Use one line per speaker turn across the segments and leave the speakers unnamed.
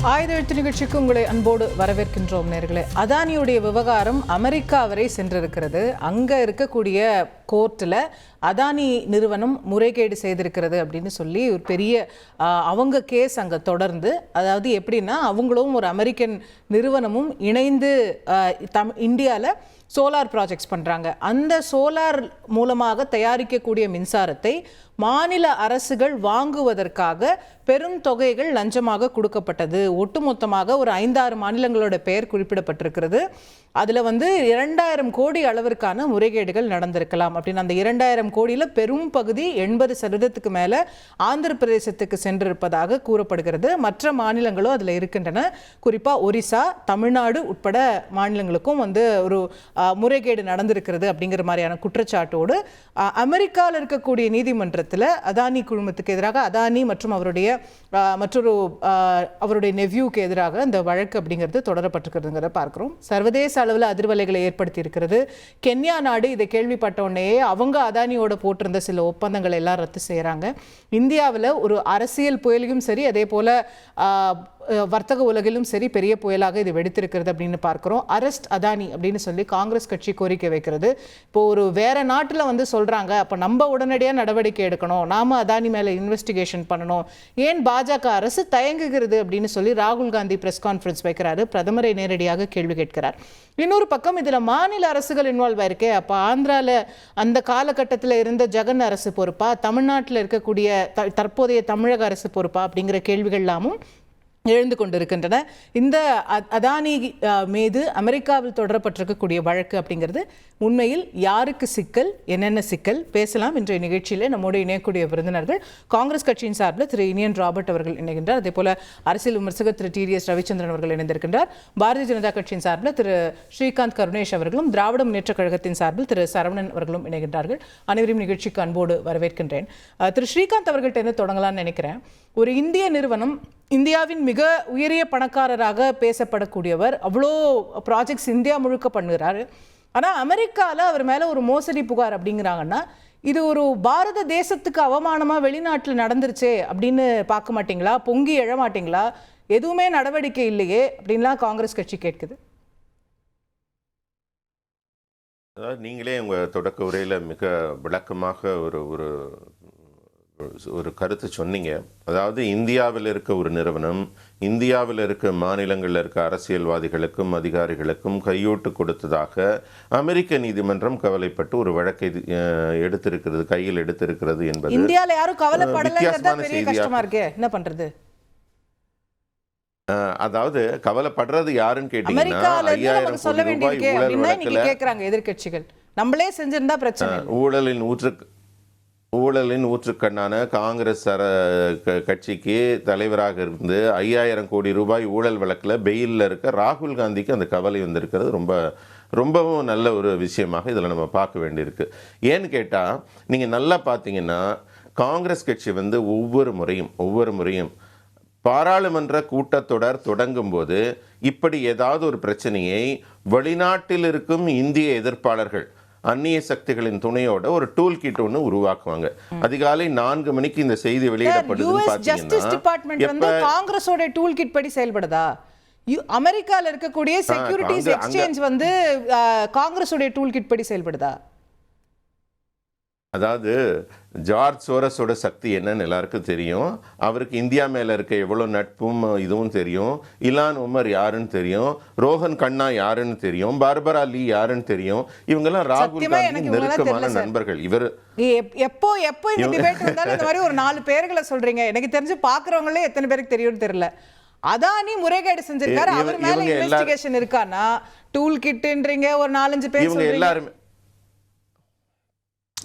ஆயுத எழுத்து நிகழ்ச்சிக்கு உங்களை அன்போடு வரவேற்கின்றோம் நேர்களே. அதானியுடைய விவகாரம் அமெரிக்கா வரை சென்றிருக்கிறது. அங்கே இருக்கக்கூடிய கோர்ட்டில் அதானி நிறுவனம் முறைகேடு செய்திருக்கிறது அப்படின்னு சொல்லி ஒரு பெரிய அவங்க கேஸ் அங்கே தொடர்ந்து, அதாவது எப்படின்னா அவங்களும் ஒரு அமெரிக்கன் நிறுவனமும் இணைந்து இந்தியாவில் சோலார் ப்ராஜெக்ட்ஸ் பண்ணுறாங்க. அந்த சோலார் மூலமாக தயாரிக்கக்கூடிய மின்சாரத்தை மாநில அரசுகள் வாங்குவதற்காக பெரும் தொகைகள் லஞ்சமாக கொடுக்கப்பட்டது. ஒட்டுமொத்தமாக ஒரு 5-6 மாநிலங்களோட பெயர் குறிப்பிடப்பட்டிருக்கிறது. அதில் 2000 கோடி அளவிற்கான முறைகேடுகள் நடந்திருக்கலாம் அப்படின்னு. அந்த 2000 கோடியில் பெரும் பகுதி 80% மேலே ஆந்திர பிரதேசத்துக்கு சென்றிருப்பதாக கூறப்படுகிறது. மற்ற மாநிலங்களும் அதில் இருக்கின்றன. குறிப்பாக ஒரிசா, தமிழ்நாடு உட்பட மாநிலங்களுக்கும் ஒரு முறைகேடு நடந்திருக்கிறது அப்படிங்கிற மாதிரியான குற்றச்சாட்டோடு அமெரிக்காவில் இருக்கக்கூடிய நீதிமன்றத்தில் அதானி குழுமத்துக்கு எதிராக, அதானி மற்றும் அவருடைய நெவ்யூக்கு எதிராக இந்த வழக்கு அப்படிங்கிறது தொடரப்பட்டிருக்கிறதுங்கிறத பார்க்கிறோம். சர்வதேச அளவில் அதிர்வலைகளை ஏற்படுத்தி இருக்கிறது. கென்யா நாடு இதை கேள்விப்பட்ட உடனே அவங்க அதானியோட போட்டிருந்த சில ஒப்பந்தங்களை எல்லாம் ரத்து செய்கிறாங்க. இந்தியாவில் ஒரு அரசியல் புயலையும் சரி, அதே போல வர்த்தக உலகிலும் சரி பெரிய புயலாக இது வெடித்திருக்கிறது அப்படின்னு பார்க்கிறோம். அரெஸ்ட் அதானி அப்படின்னு சொல்லி காங்கிரஸ் கட்சி கோரிக்கை வைக்கிறது. இப்போ ஒரு வேற நாட்டில் சொல்றாங்க, அப்போ நம்ம உடனடியாக நடவடிக்கை எடுக்கணும், நாம அதானி மேலே இன்வெஸ்டிகேஷன் பண்ணணும், ஏன் பாஜக அரசு தயங்குகிறது அப்படின்னு சொல்லி ராகுல் காந்தி பிரஸ் கான்ஃபரன்ஸ் வைக்கிறாரு. பிரதமரை நேரடியாக கேள்வி கேட்கிறார். இன்னொரு பக்கம் இதில் மாநில அரசுகள் இன்வால்வ் ஆயிருக்கே. அப்போ ஆந்திராவில் அந்த காலகட்டத்தில் இருந்த ஜெகன் அரசு பொறுப்பா, தமிழ்நாட்டில் இருக்கக்கூடிய தற்போதைய தமிழக அரசு பொறுப்பா அப்படிங்கிற கேள்விகள் எல்லாமும் எழுந்து கொண்டிருக்கின்றன. இந்த அதானி மீது அமெரிக்காவில் தொடரப்பட்டிருக்கக்கூடிய வழக்கு அப்படிங்கிறது உண்மையில் யாருக்கு சிக்கல், என்னென்ன சிக்கல் பேசலாம் இன்றைய நிகழ்ச்சியில் நம்மோடு இணையக்கூடிய விருந்தினர்கள். காங்கிரஸ் கட்சியின் சார்பில் திரு இனியன் ராபர்ட் அவர்கள் இணைகின்றார். அதே போல அரசியல் விமர்சகர் திரு TDS ரவிச்சந்திரன் அவர்கள் இணைந்திருக்கின்றார். பாரதிய ஜனதா கட்சியின் சார்பில் திரு ஸ்ரீகாந்த் கருணேஷ் அவர்களும், திராவிட முன்னேற்ற கழகத்தின் சார்பில் திரு சரவணன் அவர்களும் இணைகின்றார்கள். அனைவரையும் நிகழ்ச்சிக்கு அன்போடு வரவேற்கின்றேன். திரு ஸ்ரீகாந்த் அவர்கள்ட்ட இருந்து தொடங்கலாம்னு நினைக்கிறேன். ஒரு இந்திய நிறுவனம், இந்தியாவின் மிக உயரிய பணக்காரராக பேசப்படக்கூடியவர், அவ்வளோ ப்ராஜெக்ட்ஸ் இந்தியா முழுக்க பண்ணுறாரு. ஆனால் அமெரிக்காவில் அவர் மேலே ஒரு மோசடி புகார் அப்படிங்கிறாங்கன்னா, இது ஒரு பாரத தேசத்துக்கு அவமானமாக வெளிநாட்டில் நடந்துருச்சே அப்படின்னு பார்க்க மாட்டிங்களா? பொங்கி எழ மாட்டிங்களா? எதுவுமே நடவடிக்கை இல்லையே அப்படின்லாம் காங்கிரஸ் கட்சி கேட்குது.
அதாவது நீங்களே உங்கள் தொடக்க உரையில் மிக விளக்கமாக ஒரு கருத்து சொன்னீங்க. அதாவது இந்தியாவில் இருக்க ஒரு நிறுவனம், இந்தியாவில் இருக்க மாநிலங்களில் இருக்க அரசியல்வாதிகளுக்கும் அதிகாரிகளுக்கும் கையூட்டு கொடுத்ததாக அமெரிக்க நீதிமன்றம் கவலைப்பட்டு ஒரு வழக்கை எடுத்திருக்கிறது, கையில் எடுத்திருக்கிறது என்பது
இந்தியாவில் யாரும் கவலைப்படலைங்கிறது பெரிய கஷ்டமா இருக்கே, என்ன பண்றது?
அதாவது கவலைப்படுறது யாருன்னு கேட்டீங்கன்னா, 5000 கோடி ரூபாய் ஊழல் வழக்குல
கேக்குறாங்க எதிர்க்கட்சிகள். நம்மளே செஞ்சிருந்தா பிரச்சனை.
ஊழலின் ஊற்றுக்கண்ணான காங்கிரஸ் கட்சிக்கு தலைவராக இருந்து 5000 கோடி ரூபாய் ஊழல் வழக்கில் பெயிலில் இருக்க ராகுல் காந்திக்கு அந்த கவலை வந்திருக்கிறது ரொம்பவும் நல்ல ஒரு விஷயமாக இதில் நம்ம பார்க்க வேண்டியிருக்கு. ஏன்னு கேட்டால், நீங்கள் நல்லா பார்த்தீங்கன்னா காங்கிரஸ் கட்சி ஒவ்வொரு முறையும் பாராளுமன்ற கூட்டத்தொடர் தொடங்கும் போது இப்படி ஏதாவது ஒரு பிரச்சனையை வெளிநாட்டில் இருக்கும் இந்திய எதிர்ப்பாளர்கள் அந்நிய சக்திகளின் துணையோட ஒரு டூல் கிட் ஒன்று உருவாக்குவாங்க. அதிகாலை 4 மணிக்கு இந்த செய்தி வெளியிடப்படுதுன்னு
பார்த்தீங்கன்னா, காங்கிரஸோட டூல் கிட் படி செயல்படுதா? அமெரிக்கால இருக்கக்கூடிய செக்யூரிட்டிஸ் எக்ஸ்சேஞ்ச் காங்கிரஸோட டூல் கிட் படி செயல்படுதா?
அதாவது ஜார்ஜ் சோரஸோட சக்தி என்னன்னு எல்லாருக்கும் தெரியும். அவருக்கு இந்தியா மேலே இருக்க எவ்வளோ நட்பும் இதுவும் தெரியும். இலான் உமர் யாருன்னு தெரியும், ரோஹன் கண்ணா யாருன்னு தெரியும், பார்பரா லீ யாருன்னு தெரியும். இவங்கெல்லாம் ராகுல் காந்தி நெருக்கமான நண்பர்கள். இவர்
எப்போ இந்த டிபேட் வந்தாலும் இந்த மாதிரி ஒரு 4 பேர்களை சொல்றீங்க. எனக்கு தெரிஞ்சு பாக்குறவங்களே எத்தனை பேருக்கு தெரியும்னு தெரியல. அதானி முறைகேடு செஞ்சிருக்காரு, அவர் மேல இன்வெஸ்டிகேஷன் இருக்கானா? டூல் கிட்ன்றீங்க, ஒரு 4-5 பேர் சொல்றீங்க. எல்லாரும்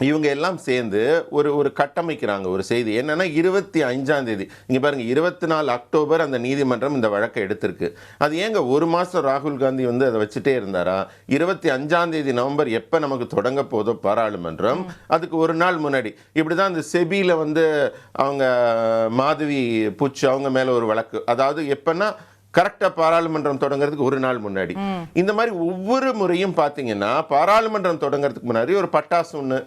இவங்க எல்லாம் சேர்ந்து ஒரு கட்டமைக்கிறாங்க. ஒரு செய்தி என்னன்னா, 25ஆம் தேதி இங்கே பாருங்க, 24 அக்டோபர் அந்த நீதிமன்றம் இந்த வழக்கை எடுத்திருக்கு. அது ஏங்க ஒரு மாதம் ராகுல் காந்தி அதை வச்சுட்டே இருந்தாரா? 25ஆம் தேதி நவம்பர் எப்போ நமக்கு தொடங்க போதோ பாராளுமன்றம், அதுக்கு ஒரு நாள் முன்னாடி இப்படி தான் இந்த செபியில் அவங்க மாதவி புச் அவங்க மேலே ஒரு வழக்கு. அதாவது எப்பன்னா கரெக்டா பாராளுமன்றம் தொடங்குறதுக்கு ஒரு நாள் முன்னாடி. இந்த மாதிரி ஒவ்வொரு முறையும் பாத்தீங்கன்னா பாராளுமன்றம் தொடங்குறதுக்கு முன்னாடி ஒரு பட்டாசு ஒண்ணு,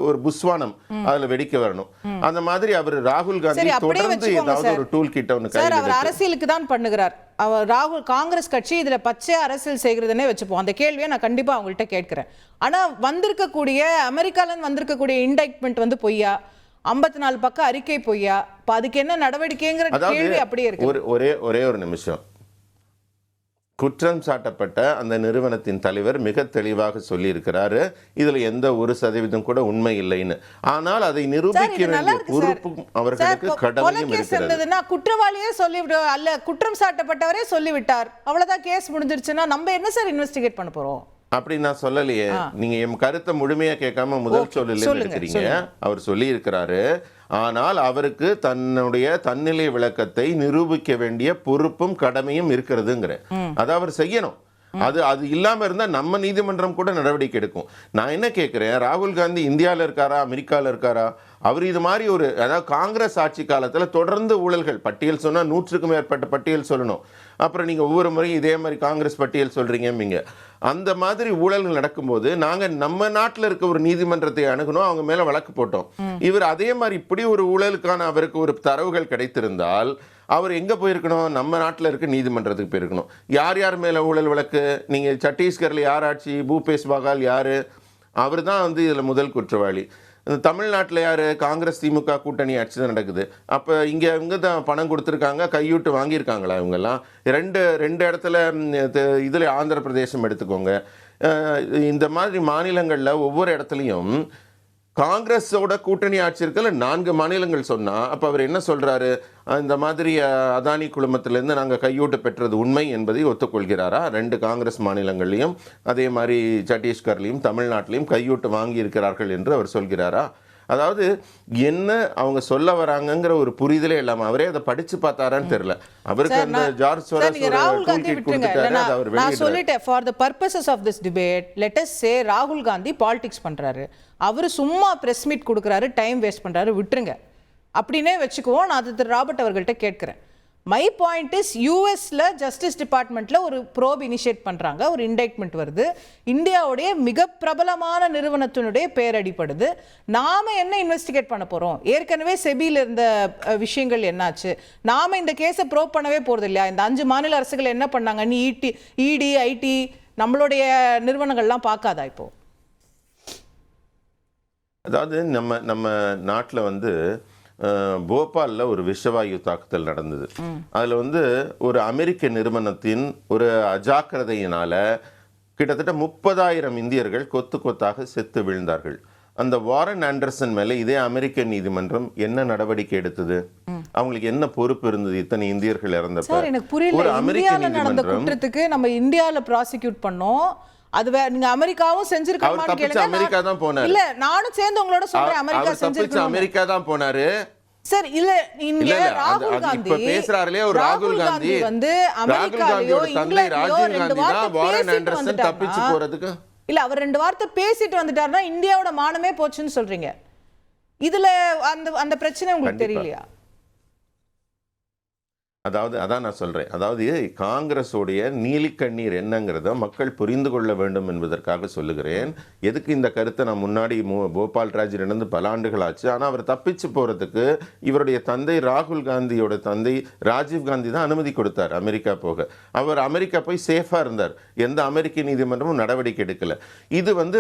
ஒரு புஸ்வானம் அதுல வெடிக்க வரணும். அந்த மாதிரி அவர் ராகுல் காந்தி தொடர்ந்து ஏதாவது ஒரு டூல் கிட்ட ஒண்ணு
சார், அவர் அரசியலுக்கு தான் பண்ணுகிறார். அவர் ராகுல் காங்கிரஸ் கட்சி இதுல பச்சை அரசியல் செய்கிறதுனே வச்சுப்போம். அந்த கேள்வியை நான் கண்டிப்பா அவங்கள்ட்ட கேட்கிறேன். ஆனா வந்திருக்கக்கூடிய அமெரிக்கால வந்திருக்கக்கூடிய இண்டைட்மெண்ட் வந்து பொய்யா, 54 பக்கம் அறிக்கை பொய்யா, அதுக்கு என்ன நடவடிக்கைங்கிற கேள்வி அப்படியே இருக்கு.
ஒரே ஒரு நிமிஷம். குற்றம் சாட்டப்பட்ட அந்த நிறுவனத்தின் தலைவர் மிக தெளிவாக சொல்லி இருக்கிறாரு, இதுல எந்த 1% கூட உண்மை இல்லைன்னு. ஆனால் அதை நிரூபிக்க வேண்டிய பொறுப்பும் அவர்களுக்கு கடமையும் இருக்கிறது.
குற்றவாளியே சொல்லிவிட்டு அல்ல, குற்றம் சாட்டப்பட்டவரே சொல்லிவிட்டார், அவ்வளவுதான், கேஸ் முடிஞ்சிருச்சுன்னா நம்ம என்ன சார் இன்வெஸ்டிகேட் பண்ண போறோம்?
அப்படி நான் சொல்லலையே. நீங்க என் கருத்தை முழுமையா கேட்காம முதல் சொல்லில இருக்கிறீங்க. அவர் சொல்லி இருக்கிறாரு, ஆனால் அவருக்கு தன்னுடைய தன்னிலை விளக்கத்தை நிரூபிக்க வேண்டிய பொறுப்பும் கடமையும் இருக்கிறதுங்கிற, அதை அவர் செய்யணும். அது இல்லாம இருந்தா நம்ம நீதிமன்றம் கூட நடவடிக்கை எடுக்கும். நான் என்ன கேட்கிறேன், ராகுல் காந்தி இந்தியாவில் இருக்காரா, அமெரிக்காவில் இருக்காரா? அவர் இது மாதிரி அதாவது காங்கிரஸ் ஆட்சி காலத்துல தொடர்ந்து ஊழல்கள் பட்டியல் சொன்னா 100க்கும் மேற்பட்ட பட்டியல் சொல்லணும். அப்புறம் நீங்க ஒவ்வொரு முறையும் இதே மாதிரி காங்கிரஸ் பட்டியல் சொல்றீங்க. அந்த மாதிரி ஊழல்கள் நடக்கும்போது நாங்க நம்ம நாட்டில் இருக்க ஒரு நீதிமன்றத்தை அணுகணும், அவங்க மேல வழக்கு போட்டோம். இவர் அதே மாதிரி இப்படி ஒரு ஊழலுக்கான அவருக்கு ஒரு தரவுகள் கிடைத்திருந்தால் அவர் எங்க போயிருக்கணும்? நம்ம நாட்டில் இருக்க நீதிமன்றத்துக்கு போயிருக்கணும். யார் யார் மேல ஊழல் வழக்கு? நீங்க சத்தீஸ்கர்ல யார் ஆட்சி? பூபேஷ் பாகால் யாரு? அவர் தான் வந்து இதுல முதல் குற்றவாளி. தமிழ்நாட்டில் யார்? காங்கிரஸ் திமுக கூட்டணி ஆட்சி தான் நடக்குது. அப்போ இவங்க தான் பணம் கொடுத்துருக்காங்க, கையூட்டு வாங்கியிருக்காங்களா? இவங்கெல்லாம் ரெண்டு இடத்துல இதில் ஆந்திர பிரதேசம் எடுத்துக்கோங்க. இந்த மாதிரி மாநிலங்களில் ஒவ்வொரு இடத்துலையும் காங்கிரஸோட கூட்டணி ஆட்சி இருக்கல 4 மாநிலங்கள் சொன்னா, அப்ப அவர் என்ன சொல்றாரு? இந்த மாதிரி அதானி குழுமத்திலிருந்து நாங்கள் கையூட்டு பெற்றது உண்மை என்பதை ஒத்துக்கொள்கிறாரா? 2 காங்கிரஸ் மாநிலங்கள்லையும் அதே மாதிரி சத்தீஸ்கர்லையும் தமிழ்நாட்டிலையும் கையூட்டு வாங்கி இருக்கிறார்கள் என்று அவர் சொல்கிறாரா? அதாவது என்ன அவங்க சொல்ல வராங்கங்கிற ஒரு புரிதலே இல்லாம அவரே அதை படிச்சு பார்த்தாரான்னு தெரியல. அவருக்கு அந்த ஜார்ஜ் சோரஸ்
ராகுல் காந்தி நான் சொல்லிட்டேன், for the purposes of this debate let us say ராகுல் காந்தி பாலிடிக்ஸ் பண்றாரு, அவரு சும்மா பிரஸ் மீட் கொடுக்குறாரு, டைம் வேஸ்ட் பண்றாரு, விட்டுருங்க அப்படின்னே வச்சுக்குவோம். நான் அது திரு ராபர்ட் அவர்கள்ட்ட கேட்கிறேன். மை பாயிண்ட் இஸ், யூஎஸ்ல ஜஸ்டிஸ் டிபார்ட்மெண்ட்ல ஒரு ப்ரோப் இனிஷியேட் பண்றாங்க, ஒரு இண்டைட்மெண்ட் வருது, இந்தியாவுடைய மிக பிரபலமான நிறுவனத்தினுடைய பெயர் அடிப்படுது. நாம என்ன இன்வெஸ்டிகேட் பண்ண போறோம்? ஏற்கனவே செபியில் இருந்த விஷயங்கள் என்னாச்சு? நாம இந்த கேஸை ப்ரோப் பண்ணவே போறது இல்லையா? இந்த 5 மாநில அரசுகள் என்ன பண்ணாங்க? நீ இடி ஐடி நம்மளுடைய நிறுவனங்கள்லாம் பார்க்காதா இப்போ?
அதாவது நம்ம நாட்டில் வந்து போபாலில் ஒரு விஷவாயு தாக்குதல் நடந்தது. அதில் வந்து ஒரு அமெரிக்க நிறுவனத்தின் ஒரு அஜாக்கிரதையினால கிட்டத்தட்ட 30,000 இந்தியர்கள் கொத்தாக செத்து விழுந்தார்கள். அந்த வாரன் ஆண்டர்சன் மேலே இதே அமெரிக்க நீதிமன்றம் என்ன நடவடிக்கை எடுத்தது? அவங்களுக்கு என்ன பொறுப்பு இருந்தது? இத்தனை இந்தியர்கள் இறந்தப்ப ஒரு அமெரிக்க நீதிமன்றம்
நம்ம இந்தியாவில் ப்ராசிக்யூட் பண்ணோம். அது நீங்க அமெரிக்காவும் செஞ்சிருக்காங்க.
அமெரிக்கா தான் போனாரு.
இல்ல நானும் சேர்ந்து உங்களோட சொல்றேன், அமெரிக்கா செஞ்சிருக்காங்க.
அமெரிக்கா தான் போனாரு
சார். இல்ல இங்க ராகுல் காந்தி
பேசுறாரே, ஒரு ராகுல் காந்தி
வந்து அமெரிக்காலயோ இங்கிலாந்துலயோ 2 வார்த்தை
வாரன் ஆண்டர்சன் தப்பிச்சு போறதுக்கு
இல்ல, அவர் 2 வார்த்தை பேசிட்டு வந்துட்டாருன்னா இந்தியாவோட மானமே போச்சுன்னு சொல்றீங்க. இதுல அந்த பிரச்சனை உங்களுக்கு தெரியலையா?
அதான் நான் சொல்றேன். அதாவது காங்கிரஸோடைய நீலிக்கண்ணீர் என்னங்கிறத மக்கள் புரிந்து கொள்ள வேண்டும் என்பதற்காக சொல்லுகிறேன். எதுக்கு இந்த கருத்தை நான் முன்னாடி போபால் ராஜ் நடந்து பல ஆண்டுகள் ஆச்சு. ஆனால் அவர் தப்பிச்சு போறதுக்கு இவருடைய தந்தை ராகுல் காந்தியோட தந்தை ராஜீவ் காந்தி தான் அனுமதி கொடுத்தார் அமெரிக்கா போக. அவர் அமெரிக்கா போய் சேஃபா இருந்தார். எந்த அமெரிக்க நீதிமன்றமும் நடவடிக்கை எடுக்கல. இது வந்து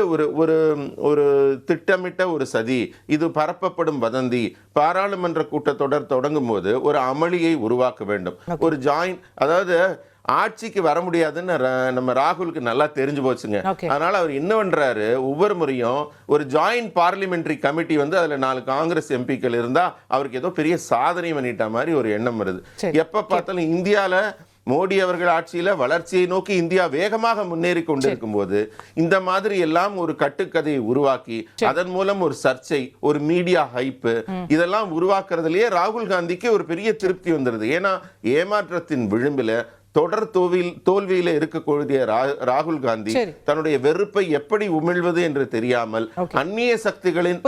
ஒரு திட்டமிட்ட ஒரு சதி, இது பரப்பப்படும் வதந்தி. பாராளுமன்ற கூட்டத்தொடர் தொடங்கும் போது ஒரு அமளியை உருவாக்க வேண்டும். ஒரு ஜாயின், அதாவது ஆட்சிக்கு வர முடியாதுன்னு நம்ம ராகுலுக்கு நல்லா தெரிஞ்சு போச்சுங்க. அதனால அவர் என்ன பண்றாரு, ஒவ்வொரு முறையும் ஒரு ஜாயின்ட் பார்லிமெண்டரி கமிட்டி வந்து அதுல 4 காங்கிரஸ் எம்பிக்கள் இருந்தா அவருக்கு ஏதோ பெரிய சாதனை பண்ணிட்ட மாதிரி ஒரு எண்ணம் வருது. எப்ப பார்த்தாலும் இந்தியால மோடி அவர்கள் ஆட்சியில வளர்ச்சியை நோக்கி இந்தியா வேகமாக முன்னேறி கொண்டிருக்கும் போது இந்த மாதிரி எல்லாம் ஒரு கட்டுக்கதையை உருவாக்கி அதன் மூலம் ஒரு சர்ச்சை, ஒரு மீடியா ஹைப்பு இதெல்லாம் உருவாக்குறதுலயே ராகுல் காந்திக்கு ஒரு பெரிய திருப்தி வந்துருது. ஏன்னா ஏமாற்றத்தின் விளிம்பில தொடர் தோல்வியில இருக்கக்கூடிய ராகுல் காந்தி தன்னுடைய வெறுப்பை எப்படி உமிழ்வது என்று தெரியாமல் அந்நிய சக்திகளின்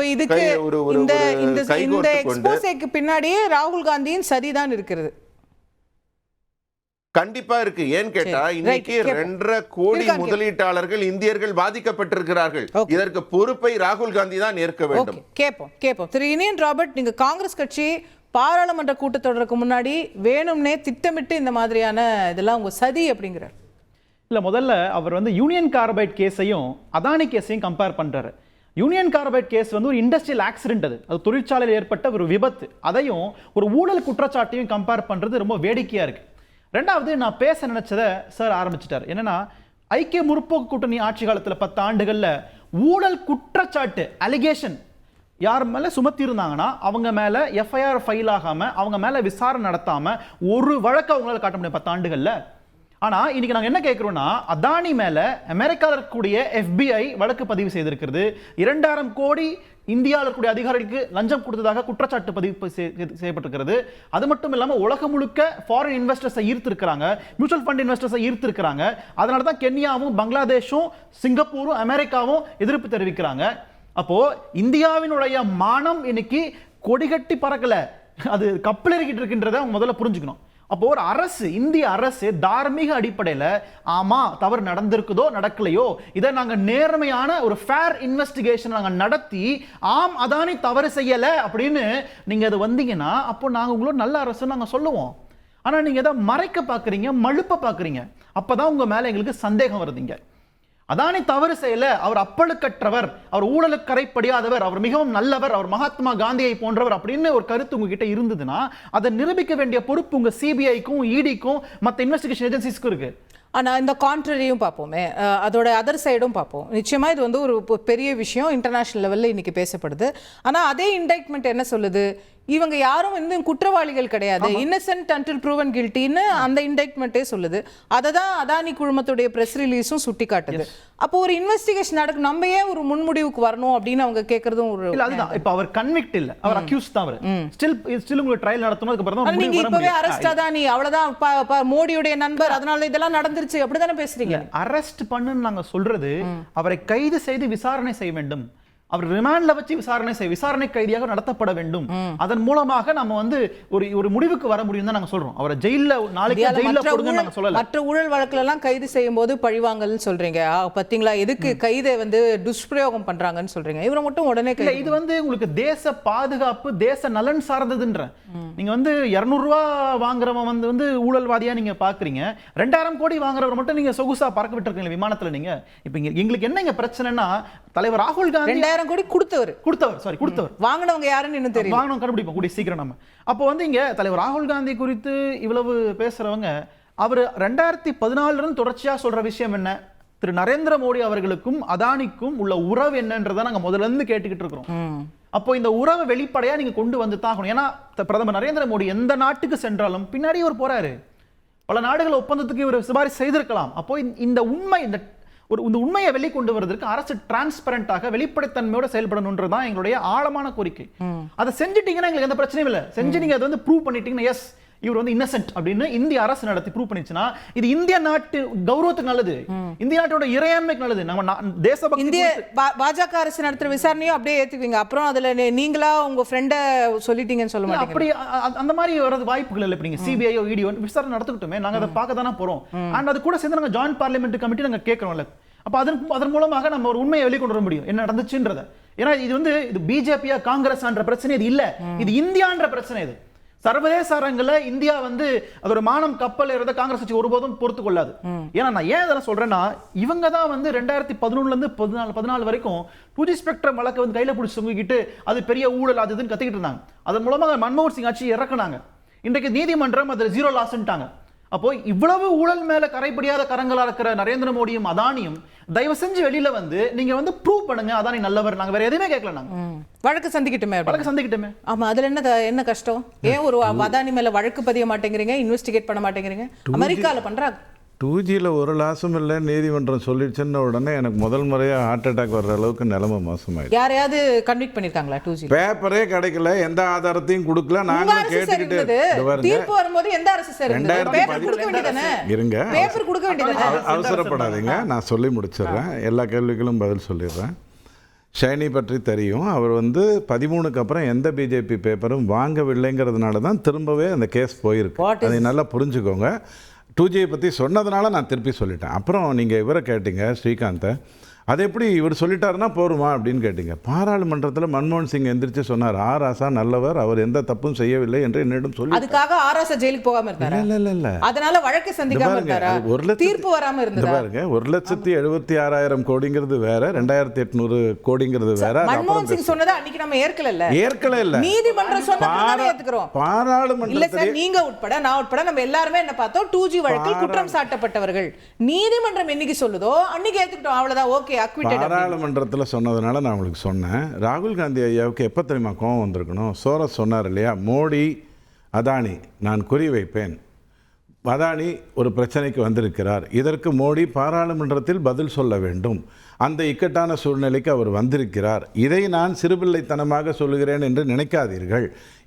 பின்னாடியே ராகுல் காந்தியின் சதிதான் இருக்கிறது.
கண்டிப்பா இருக்கு. ஏன் கேட்டா இன்னைக்கு 2.5 கோடி முதலீட்டாளர்கள் இந்தியர்கள் பாதிக்கப்பட்டிருக்கிறார்கள். இதற்கு பொறுப்பை ராகுல் காந்தி தான் ஏற்க வேண்டும்.
கேட்போம் திரு இனியன் ராபர்ட், நீங்க காங்கிரஸ் கட்சி பாராளுமன்ற கூட்டத்தொடருக்கு முன்னாடி வேணும்னே திட்டமிட்டு இந்த மாதிரியான இதெல்லாம் உங்க சதி அப்படிங்கிறார்.
இல்ல, முதல்ல அவர் வந்து யூனியன் கார்பைட் கேஸையும் அதானி கேஸையும் கம்பேர் பண்றாரு. யூனியன் கார்பைட் கேஸ் வந்து ஒரு இண்டஸ்ட்ரியல் ஆக்சிடென்ட், அது தொழிற்சாலையில் ஏற்பட்ட ஒரு விபத்து. அதையும் ஒரு ஊழல் குற்றச்சாட்டையும் கம்பேர் பண்றது ரொம்ப வேடிக்கையா இருக்கு. ரெண்டாவது, நான் பேச நினைச்சதை சார் ஆரம்பிச்சிட்டார். என்னன்னா, ஐக்கிய முற்போக்கு கூட்டணி ஆட்சி காலத்தில் 10 ஆண்டுகள்ல ஊழல் குற்றச்சாட்டு அலிகேஷன் யார் மேல சுமத்தி இருந்தாங்கன்னா அவங்க மேல எஃப்ஐஆர் ஃபைல் ஆகாம, அவங்க மேல விசாரணை நடத்தாம ஒரு வழக்கு அவங்களால காட்ட முடியும் 10 ஆண்டுகள்ல. ஆனா இன்னைக்கு நாங்க என்ன கேட்கிறோம்னா, அதானி மேல அமெரிக்காவில் இருக்கக்கூடிய FBI வழக்கு பதிவு செய்திருக்கிறது. 2000 கோடி இந்தியாவில் இருக்கக்கூடிய அதிகாரிகளுக்கு லஞ்சம் கொடுத்ததாக குற்றச்சாட்டு பதிவு செய்யப்பட்டிருக்கிறது. அது மட்டும் இல்லாம உலகம் முழுக்க ஃபாரின் இன்வெஸ்டர்ஸை ஈர்த்திருக்கிறாங்க, மியூச்சுவல் ஃபண்ட் இன்வெஸ்டர்ஸை ஈர்த்திருக்கிறாங்க. அதனால தான் கென்யாவும் பங்களாதேஷும் சிங்கப்பூரும் அமெரிக்காவும் எதிர்ப்பு தெரிவிக்கிறாங்க. அப்போ இந்தியாவினுடைய மானம் இன்னைக்கு கொடிகட்டி பறக்கல, அது கப்பலேறிக்கிட்டு இருக்கின்றதை முதல்ல புரிஞ்சுக்கணும். அப்போ ஒரு அரசு, இந்திய அரசு தார்மீக அடிப்படையில் ஆமா தவறு நடந்திருக்குதோ நடக்கலையோ இதை நாங்க நேர்மையான ஒரு ஃபேர் இன்வெஸ்டிகேஷன் நாங்க நடத்தி ஆம் அதானி தவறு செய்யல அப்படின்னு நீங்க அது வந்தீங்கன்னா அப்போ நாங்க உங்களோட நல்ல அரசு நாங்க சொல்லுவோம். ஆனா நீங்க எதை மறைக்க பாக்குறீங்க, மழுப்ப பாக்குறீங்க. அப்பதான் உங்க மேல எங்களுக்கு சந்தேகம் வருதுங்க. அதானி தவறு செய்யல, அவர் அப்பழுக்கற்றவர், அவர் ஊழலுக்கு கரைப்படியாதவர், அவர் மிகவும் நல்லவர், அவர் மகாத்மா காந்தியை போன்றவர் அப்படின்னு ஒரு கருத்து உங்ககிட்ட இருந்ததுன்னா அதை நிரூபிக்க வேண்டிய பொறுப்பு உங்க சிபிஐக்கும் இடிக்கும் மற்ற இன்வெஸ்டிகேஷன் ஏஜென்சிஸ்க்கும் இருக்கு.
ஆனால் இந்த கான்ட்ரரியும் பார்ப்போமே, அதோட அதர் சைடும் பார்ப்போம். நிச்சயமாக இது வந்து ஒரு பெரிய விஷயம், இன்டர்நேஷ்னல் லெவலில் இன்னைக்கு பேசப்படுது. ஆனால் அதே இண்டைட்மெண்ட் என்ன சொல்லுது, இவங்க யாரும் வந்து குற்றவாளிகள் கிடையாது, இன்னசென்ட் அன்டில் ப்ரூவன் கில்ட்டின்னு அந்த இண்டைட்மெண்ட்டே சொல்லுது. அதை தான் அதானி குழுமத்துடைய ப்ரெஸ் ரிலீஸும் சுட்டி காட்டுது. அப்போ ஒரு இன்வெஸ்டிகேஷன் நடக்கும், நம்ம ஏன் ஒரு முன்முடிவுக்கு வரணும் அப்படின்னு அவங்க கேட்கறதும் ஒரு
இல்ல. அதுதான் இப்ப அவர் கன்விக்ட் இல்ல, அவர் அக்யூஸ் தான். அவர் ஸ்டில் உங்களுக்கு ட்ரையல் நடத்தணும்க்கு அப்புறம் தான்
நீங்க இப்பவே அரெஸ்ட் அதானி அவ்வளவுதான் மோடியுடைய நண்பர் அதனால இதெல்லாம் நடந்துருச்சு அப்படிதானே பேசுறீங்க.
அரெஸ்ட் பண்ணுன்னு நாங்க சொல்றது அவரை கைது செய்து விசாரணை செய்ய வேண்டும், அவர் ரிமாண்ட்ல வச்சு விசாரணை கைதியாக நடத்தப்பட வேண்டும். அதன் மூலமாக நம்ம வந்து ஒரு முடிவுக்கு வர முடியும் தான் நாங்க சொல்றோம். அவரை ஜெயில்ல நாளைக்கு ஜெயில்ல போடுங்க நாங்க சொல்லல.
மற்ற ஊழல் வழக்குல எல்லாம் கைது செய்யும் போது பழிவாங்கல்னு சொல்றீங்க, பாத்தீங்களா எதுக்கு கைதை வந்து துஷ்பிரயோகம் பண்றாங்கன்னு சொல்றீங்க. இவரை மட்டும் உடனே
இல்ல, இது வந்து உங்களுக்கு தேச பாதுகாப்பு தேச நலன் சார்ந்ததுன்ற. நீங்க வந்து 200 ரூபாய் வாங்குறவன் வந்து ஊழல்வாதியா நீங்க பாக்குறீங்க, 2000 கோடி வாங்குறவர் மட்டும் நீங்க சொகுசா பறக்க விட்டுருக்கீங்க விமானத்துல. நீங்க இப்ப எங்களுக்கு என்ன இங்க பிரச்சனைனா, தலைவர் ராகுல் காந்தி
2000 கோடி கொடுத்தவர் வாங்கினவங்க யாருன்னு இன்னும் தெரியும்,
வாங்கணும் கண்டுபிடிப்போம் கூடிய சீக்கிரம் நம்ம. அப்போ வந்து இங்க தலைவர் ராகுல் காந்தி குறித்து இவ்வளவு பேசுறவங்க, அவர் 2014 இருந்து தொடர்ச்சியா சொல்ற விஷயம் என்ன, திரு நரேந்திர மோடி அவர்களுக்கும் அதானிக்கும் உள்ள உறவு என்னன்றதை நாங்க முதல்ல இருந்து கேட்டுக்கிட்டு இருக்கிறோம். அப்போ இந்த உறவை வெளிப்படையா நீங்க கொண்டு வந்து தாகணும். ஏன்னா பிரதமர் நரேந்திர மோடி எந்த நாட்டுக்கு சென்றாலும் பின்னாடி இவர் போறாரு, பல நாடுகள் ஒப்பந்தத்துக்கு இவர் சிபாரிசு செய்திருக்கலாம். அப்போ இந்த உண்மை, இந்த உண்மையை வெளிக்கொண்டு வருவதற்கு அரசு டிரான்ஸ்பரண்டாக வெளிப்படைத்தன்மையோட செயல்படணும்ன்றதுதான் எங்களுடைய ஆழமான கோரிக்கை. அதை செஞ்சிட்டீங்கன்னா எங்களுக்கு எந்த பிரச்சனையும் இல்லை. செஞ்சு நீங்க அதை வந்து ப்ரூவ் பண்ணிட்டீங்கன்னா எஸ் இவர் வந்து இன்னசென்ட் அப்படின்னு இந்திய அரசு நடத்தி ப்ரூவ் பண்ணிச்சுன்னா இது இந்திய நாட்டு கௌரவத்துக்கு நல்லது, இந்திய நாட்டோட இறையாண்மைக்கு நல்லது. நம்ம தேசபக்தி
இந்திய பாஜக அரசு நடத்துற விசாரணையும் அப்படியே ஏத்துக்குவீங்க, அப்புறம் அதுல நீங்களா உங்க ஃப்ரெண்ட சொல்லிட்டீங்கன்னு சொல்ல மாட்டீங்க.
அப்படி அந்த மாதிரி வரது வாய்ப்புகள் இல்லை. நீங்க சிபிஐயோ இடியோ விசாரணை நடத்திக்கிட்டோமே, நாங்க அதை பார்க்க தானே போறோம். அண்ட் அது கூட சேர்ந்து நாங்க ஜாயின்ட் பார்லிமெண்ட் கமிட்டி நாங்க கேட்கறோம்ல, அப்ப அதன் மூலமாக நம்ம ஒரு உண்மையை வெளிக்கொண்டு வர முடியும் என்ன நடந்துச்சுன்றத. ஏன்னா இது வந்து இது பிஜேபியா காங்கிரஸ்ன்ற பிரச்சனை இது இல்ல, இது இந்தியான்ற பிரச்சனை. இது சர்வதேச அரங்குல இந்தியா வந்து அதோட மானம் கப்பல் ஏறத காங்கிரஸ் கட்சி ஒருபோதும் பொறுத்து கொள்ளாது. ஏன்னா நான் ஏன் இதெல்லாம் சொல்றேன்னா, இவங்க தான் வந்து 2011 இருந்து 14 வரைக்கும் 2G ஸ்பெக்ட்ரம் வழக்கு வந்து கையில பிடிச்சி தொங்கிக்கிட்டு அது பெரிய ஊழல் அது இதுன்னு கத்திக்கிட்டு இருந்தாங்க. அதன் மூலமாக மன்மோகன் சிங் ஆட்சி இறக்குனாங்க. இன்றைக்கு நீதிமன்றம் அதில் 0 லாஸ்ன்ட்டாங்க. அப்போ இவ்வளவு ஊழல் மேல கரைப்படியாத கரங்களா இருக்கிற நரேந்திர மோடியும் அதானியும் தயவு செஞ்சு வெளியில வந்து நீங்க வந்து ப்ரூவ் பண்ணுங்க அதானி நல்லவர், நாங்க வேற எதுவுமே கேட்கல. நாங்க
வழக்கு சந்திக்கிட்டுமே. ஆமா, அதுல என்ன கஷ்டம்? ஏன் ஒரு அதானி மேல வழக்கு பதிய மாட்டேங்கிறீங்க, இன்வெஸ்டிகேட் பண்ண மாட்டேங்கிறீங்க? அமெரிக்கால பண்றாங்க.
2Gல ஒரு லாஸும் இல்லை நீதிமன்றம் சொல்லிடுச்சுன்னு உடனே எனக்கு முதல் முறையாக ஹார்ட் அட்டாக் வர்ற அளவுக்கு நிலைமை மோசமாயிடுச்சு.
யாரையாவது கன்விக்ட் பண்ணிருக்காங்களா 2G?
பேப்பரே கிடைக்கல, எந்த ஆதாரத்தையும் கொடுக்கல. நாங்களும் கேட்டுக்கிட்டு
தீர்ப்பு வரும்போது எந்த அரசு சார் பேப்பர் கொடுக்க வேண்டியதானே?
இருங்க,
பேப்பர் கொடுக்க வேண்டியதானே?
அவசரப்படாதீங்க, நான் சொல்லி முடிச்சிடுறேன், எல்லா கேள்விகளும் பதில் சொல்லிடுறேன். ஷைனி பற்றி தெரியும், அவர் வந்து 13க்கு அப்புறம் எந்த பிஜேபி பேப்பரும் வாங்கவில்லைங்கிறதுனால தான் திரும்பவே அந்த கேஸ் போயிருக்கு. அதை நல்லா புரிஞ்சுக்கோங்க. 2G பற்றி சொன்னதுனால நான் திருப்பி சொல்லிட்டேன். அப்புறம் நீங்கள் இவரை கேட்டீங்க ஸ்ரீகாந்தை, அது எப்படி இவர் சொல்லிட்டாருன்னா போருமா அப்படின்னு கேட்டீங்க. பாராளுமன்றத்தில் மன்மோகன் சிங் எந்திரிச்சு சொன்னார், ஆராசா நல்லவர், அவர் எந்த தப்பும் செய்யவில்லை என்று என்னிடம் சொல்லி.
அதுக்காக ஆராசா ஜெயிலுக்கு போகாம இருந்தாரா?
இல்ல
அதனால வழக்கு சந்திக்காம இருந்தாரா? தீர்ப்பு வராம இருந்தாரா?
பாருங்க, 1,76,000 கோடிங்கிறது வேற, 2,800 கோடிங்கிறது வேற.
மன்மோகன் சிங் சொன்னதை அன்னைக்கு நம்ம ஏற்கல இல்ல, நீதிமன்றம் சொன்னதை ஏத்துக்கிறோம்.
பாராளுமன்றத்தில்
இல்ல சார், நீங்க உட்பட நான் உட்பட நம்ம எல்லாருமே என்ன பார்த்தோம், 2G வழக்கில் குற்றம் சாட்டப்பட்டவர்கள். நீதிமன்றம் என்னைக்கு சொல்லுதோ அன்னைக்கு ஏத்துக்கிட்டோம், அவ்வளவுதான். ஓகே,
பாராளுமன்றத்தில் சொன்னதுனால நான் உங்களுக்கு சொன்னேன். ராகுல் காந்தி ஐயாவுக்கு எப்போ தெரியுமா கோவம் வந்திருக்கணும்? சோரஸ் சொன்னார் இல்லையா, மோடி அதானி நான் குறி வைப்பேன், அதானி ஒரு பிரச்சனைக்கு வந்திருக்கிறார், இதற்கு மோடி பாராளுமன்றத்தில் பதில் சொல்ல வேண்டும், அந்த இக்கட்டான சூழ்நிலைக்கு அவர் வந்திருக்கிறார், இதை நான் சிறுபிள்ளைத்தனமாக சொல்லுகிறேன் என்று நினைக்காதீர்கள்,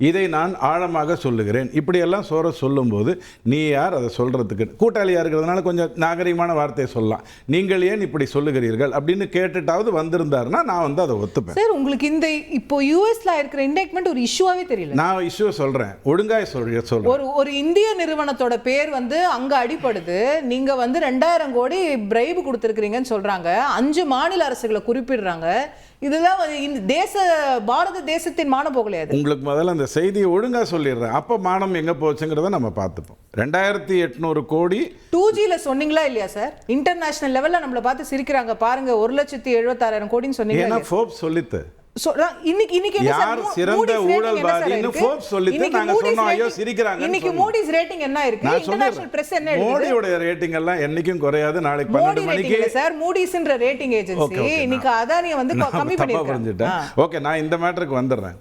இதை நான் ஆழமாக சொல்லுகிறேன், இப்படியெல்லாம் சோரஸ் சொல்லும்போது நீ யார் அதை சொல்கிறதுக்கு? கூட்டாளியாக இருக்கிறதுனால கொஞ்சம் நாகரிகமான வார்த்தையை சொல்லலாம், நீங்கள் ஏன் இப்படி சொல்லுகிறீர்கள் அப்படின்னு கேட்டுட்டாவது வந்திருந்தாருன்னா நான் அதை ஒத்துப்பேன்.
சார், உங்களுக்கு இந்த இப்போ யூஎஸ்ல இருக்கிற இண்டெக்ட்மெண்ட் ஒரு இஷ்யூவாவே தெரியல.
நான் இஷ்யூ சொல்கிறேன், ஒழுங்காக சொல்கிறேன்.
ஒரு இந்திய நிறுவனத்தோட பேர் அங்க அடிபடுது, நீங்க 2000 கோடி பிரைப் கொடுத்திருக்கீங்கன்னு சொல்றாங்க, 5 மாநில அரசுகளை குறிப்பிடுறாங்க. இதெல்லாம் பாரத தேசத்தின் மானம் போகலையாது.
உங்களுக்கு முதல்ல அந்த செய்தியை ஒழுங்கா சொல்லிடுறேன், அப்ப மானம் எங்க போச்சுங்கிறத நம்ம பார்த்துப்போம். 2,800 கோடி
2Gல சொன்னீங்களா இல்லையா சார்? இன்டர்நேஷனல் லெவல்ல நம்மள பார்த்து சிரிக்கிறாங்க பாருங்க, 1,76,000 கோடின்னு சொன்னீங்க.
ஏன்னா ஃபோர்ப்ஸ் சொல்லித்து
இன்னைக்கு
யார் சிறந்த ஊழல்வாதின்னு ஃபோர்ப்ஸ் சொல்லிட்டு நாங்க சொன்னோம், ஐயோ சிரிக்கிறாங்க.
இன்னைக்கு மூடிஸ் ரேட்டிங் என்ன இருக்கு? இன்டர்நேஷனல் பிரஸ் என்ன எழுதுது?
மோடியோட ரேட்டிங் எல்லாம் என்னைக்கும் குறையாது. நாளைக்கு 12 மணிக்கு
சார் மூடிஸ்ன்ற ரேட்டிங் ஏஜென்சி இன்னைக்கு அதானியை கம்மி பண்ணிருக்காங்க.
ஓகே, நான் இந்த மேட்டருக்கு வந்துடுறேன்.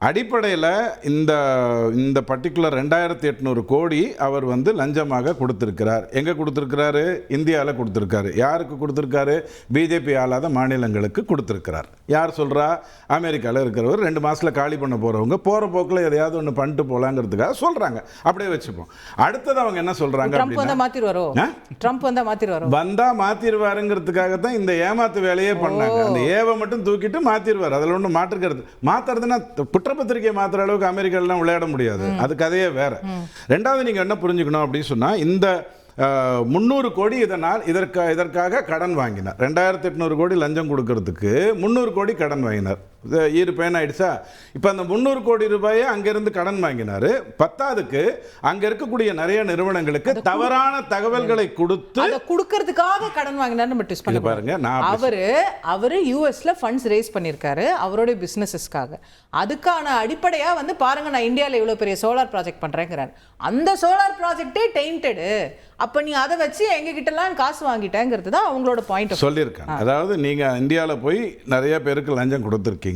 அடிப்படையில் இந்த பர்டிகுலர் 2,800 கோடி அவர் லஞ்சமாக கொடுத்திருக்கிறார். எங்கே கொடுத்திருக்கிறாரு? இந்தியாவில் கொடுத்திருக்காரு. யாருக்கு கொடுத்திருக்காரு? பிஜேபி ஆளாத மாநிலங்களுக்கு கொடுத்திருக்கிறார். யார் சொல்கிறா? அமெரிக்காவில் இருக்கிறவர் 2 மாதத்தில் காலி பண்ண போகிறவங்க போகிற போக்கில் எதையாவது ஒன்று பண்ணிட்டு போகலாங்கிறதுக்காக சொல்கிறாங்க. அப்படியே வச்சுப்போம். அடுத்தது அவங்க என்ன சொல்கிறாங்க? வந்தால் மாற்றிடுவாருங்கிறதுக்காக தான் இந்த ஏமாத்து வேலையே பண்ணாங்க. அந்த ஏவை மட்டும் தூக்கிட்டு மாற்றிடுவார், அதில் ஒன்றும் மாற்றுக்கிறது. மாற்றுறதுன்னா பத்திரிகை மாத்திர அளவுக்கு அமெரிக்காலாம் விளையாட முடியாது, அது கதையே வேற. ரெண்டாவது நீங்க என்ன புரிஞ்சுக்கணும் அப்படின்னு சொன்னா, இந்த 300 கோடி இதற்காக கடன் வாங்கினார். 2,800 கோடி லஞ்சம் கொடுக்கறதுக்கு 300 கோடி கடன் வாங்கினார். ஈடு பயன் ஆயிடுச்சா? இப்போ அந்த 300 கோடி ரூபாயை அங்கிருந்து கடன் வாங்கினாரு. பத்தாவதுக்கு அங்க இருக்கக்கூடிய நிறைய நிறுவனங்களுக்கு தவறான தகவல்களை
கொடுக்கறதுக்காக கடன் வாங்கினார்.
பாருங்க,
அவரு யூஎஸ்ல ஃபண்ட்ஸ் ரேஸ் பண்ணிருக்காரு அவருடைய பிசினஸஸ்க்காக. அதுக்கான அடிப்படையா பாருங்க, நான் இந்தியாவில் இவ்வளவு பெரிய சோலார் ப்ராஜெக்ட் பண்றேங்கிறார். அந்த சோலார் ப்ராஜெக்டே டெயின்டடு. அப்ப நீ அதை வச்சு எங்க கிட்டலாம் காசு வாங்கிட்டேங்கிறது தான் அவங்களோட பாயிண்ட்
சொல்லியிருக்காங்க. அதாவது நீங்க இந்தியாவில் போய் நிறைய பேருக்கு லஞ்சம் கொடுத்துருக்கீங்க,